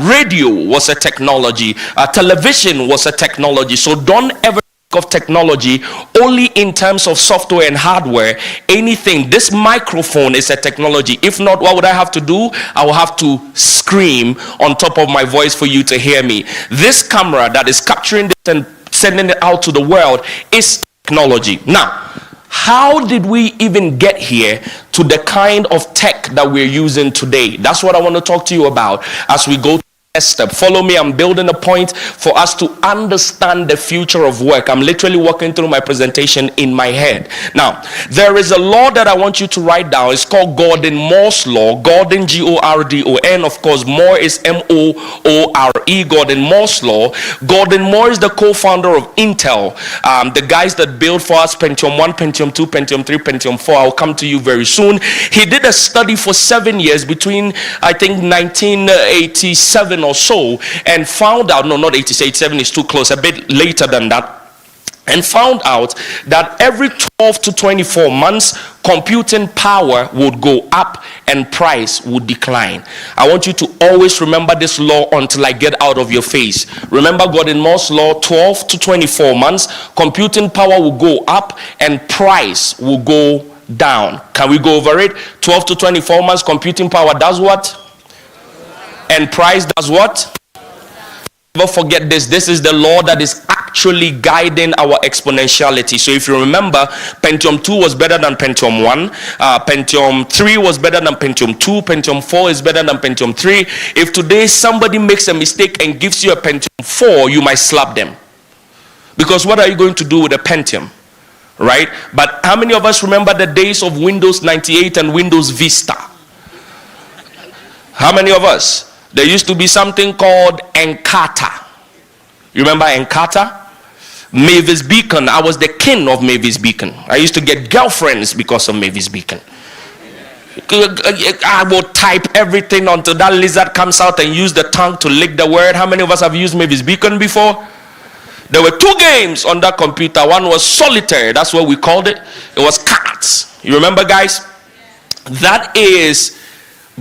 Radio was a technology. Television was a technology. So don't ever of technology only in terms of software and hardware. Anything, this microphone is a technology. If not, what would I have to do? I will have to scream on top of my voice for you to hear me. This camera that is capturing this and sending it out to the world is technology. Now, how did we even get here to the kind of tech that we're using today? That's what I want to talk to you about as we go step. Follow me. I'm building a point for us to understand the future of work. I'm literally walking through my presentation in my head. Now, there is a law that I want you to write down. It's called Gordon-Moore's law. Gordon, Gordon. Of course, Moore is Moore. Gordon-Moore's law. Gordon-Moore is the co-founder of Intel. The guys that build for us Pentium 1, Pentium 2, Pentium 3, Pentium 4. I'll come to you very soon. He did a study for 7 years between, I think, 1987 or so, and found out, no, not 87 is too close, a bit later than that, and found out that every 12 to 24 months, computing power would go up and price would decline. I want you to always remember this law until I get out of your face. Remember Gordon-Moore's law, 12 to 24 months, computing power will go up and price will go down. Can we go over it? 12 to 24 months, computing power does what? And price does what? Never forget this. This is the law that is actually guiding our exponentiality. So if you remember, Pentium 2 was better than Pentium 1. Pentium 3 was better than Pentium 2. Pentium 4 is better than Pentium 3. If today somebody makes a mistake and gives you a Pentium 4, you might slap them. Because what are you going to do with a Pentium? Right? But how many of us remember the days of Windows 98 and Windows Vista? How many of us? There used to be something called Encarta. You remember Encarta? Mavis Beacon. I was the king of Mavis Beacon. I used to get girlfriends because of Mavis Beacon. I will type everything until that lizard comes out and use the tongue to lick the word. How many of us have used Mavis Beacon before? There were 2 games on that computer. One was solitaire, that's what we called it. It was cards. You remember, guys? That is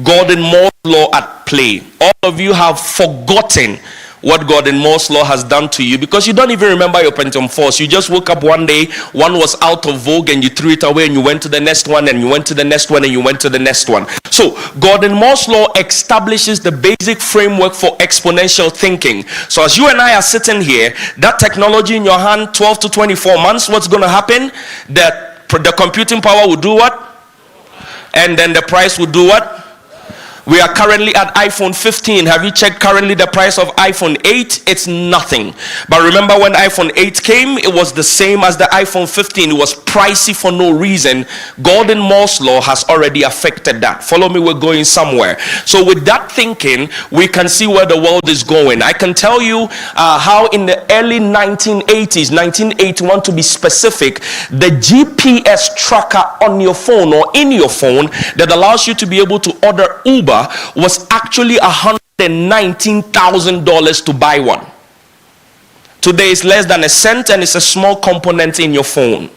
Gordon Moore's law at play. All of you have forgotten what Gordon Moore's law has done to you because you don't even remember your Pentium 4s. You just woke up one day, one was out of vogue and you threw it away and you went to the next one and you went to the next one and you went to the next one. So Gordon Moore's law establishes the basic framework for exponential thinking. So as you and I are sitting here, that technology in your hand, 12 to 24 months, what's going to happen? The computing power will do what? And then the price will do what? We are currently at iPhone 15. Have you checked currently the price of iPhone 8? It's nothing. But remember when iPhone 8 came, it was the same as the iPhone 15. It was pricey for no reason. Gordon Moore's law has already affected that. Follow me, we're going somewhere. So with that thinking, we can see where the world is going. I can tell you how in the early 1980s, 1981 to be specific, the GPS tracker on your phone or in your phone that allows you to be able to order Uber was actually $119,000 to buy one. Today it's less than a cent and it's a small component in your phone.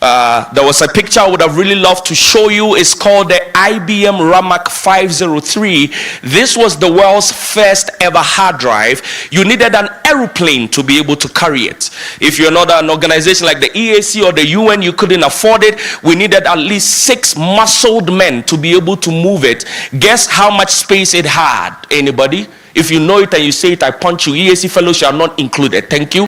There was a picture I would have really loved to show you. It's called the IBM Ramac 503. This was the world's first ever hard drive. You needed an aeroplane to be able to carry it. If you're not an organization like the EAC or the UN, you couldn't afford it. We needed at least 6 muscled men to be able to move it. Guess how much space it had? Anybody? If you know it and you say it, I punch you. EAC fellows, you are not included. Thank you.